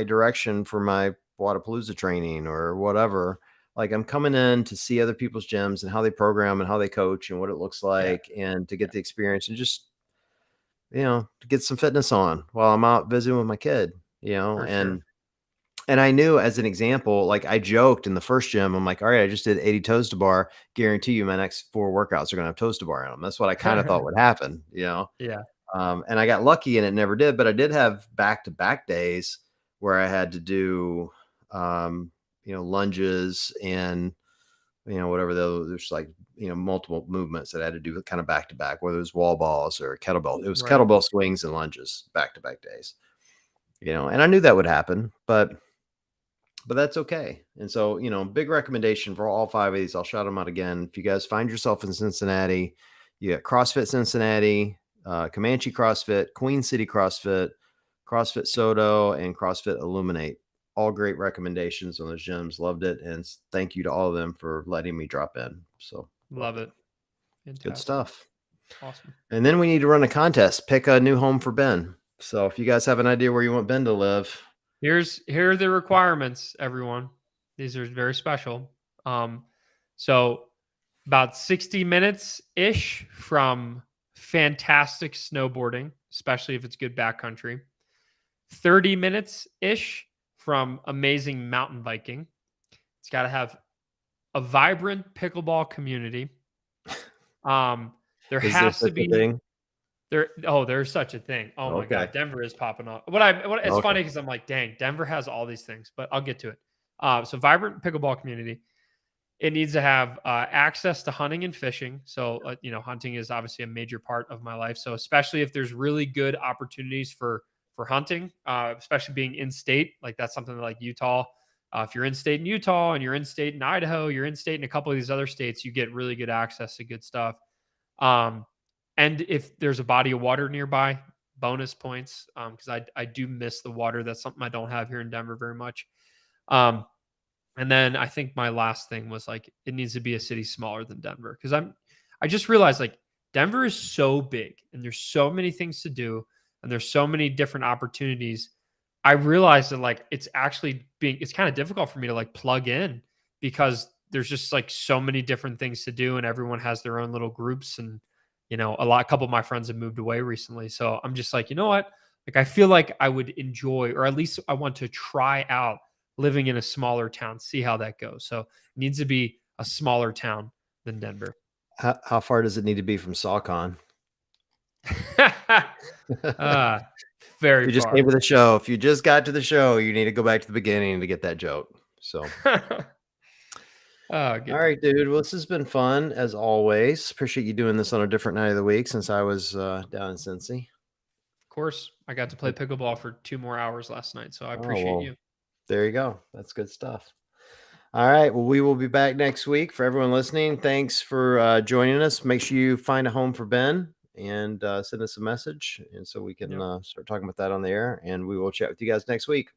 direction for my Wadapalooza training or whatever. Like I'm coming in to see other people's gyms and how they program and how they coach and what it looks like, and to get the experience and just, to get some fitness on while I'm out visiting with my kid, For sure. and I knew, as an example, like I joked in the first gym, I'm like, all right, I just did 80 toes to bar. Guarantee you my next 4 workouts are going to have toes to bar in them. That's what I kind of thought would happen, Yeah. And I got lucky and it never did, but I did have back-to-back days where I had to do, lunges and, whatever there's like, multiple movements that I had to do kind of back-to-back, whether it was wall balls or kettlebell. It was Right. kettlebell swings and lunges back-to-back days, and I knew that would happen, but that's okay. And so, big recommendation for all 5 of these. I'll shout them out again. If you guys find yourself in Cincinnati, you got CrossFit Cincinnati, Comanche CrossFit, Queen City CrossFit, CrossFit Soto, and CrossFit Illuminate. All great recommendations on those gyms. Loved it. And thank you to all of them for letting me drop in. So Love it. Fantastic. Good stuff. Awesome. And then we need to run a contest. Pick a new home for Ben. So if you guys have an idea where you want Ben to live, Here are the requirements, everyone. These are very special. So about 60 minutes ish from fantastic snowboarding, especially if it's good backcountry. 30 minutes ish from amazing mountain biking. It's got to have a vibrant pickleball community. There has to be thing. There's such a thing. Oh my God, Denver is popping up. It's funny because I'm like, dang, Denver has all these things, but I'll get to it. So vibrant pickleball community. It needs to have access to hunting and fishing. So hunting is obviously a major part of my life. So especially if there's really good opportunities for hunting, especially being in state, like that's something like Utah. If you're in state in Utah and you're in state in Idaho, you're in state in a couple of these other states, you get really good access to good stuff. And if there's a body of water nearby, bonus points, because I do miss the water. That's something I don't have here in Denver very much. And then I think my last thing was like, it needs to be a city smaller than Denver, because I just realized like Denver is so big and there's so many things to do and there's so many different opportunities. I realized that like it's kind of difficult for me to like plug in, because there's just like so many different things to do and everyone has their own little groups and a couple of my friends have moved away recently. So I'm just like, you know what? Like, I feel like I would enjoy, or at least I want to try out living in a smaller town, see how that goes. So it needs to be a smaller town than Denver. How far does it need to be from SawCon? uh, very You just came far. to the show. If you just got to the show, you need to go back to the beginning to get that joke. So, Oh, all good right, times. dude. Well, this has been fun as always. Appreciate you doing this on a different night of the week since I was down in Cincy. Of course, I got to play pickleball for 2 more hours last night, so I Oh, appreciate well, you. there you go. That's good stuff. All right. Well, we will be back next week. For everyone listening, thanks for joining us. Make sure you find a home for Ben and send us a message, and so we can Yep. start talking about that on the air. And we will chat with you guys next week.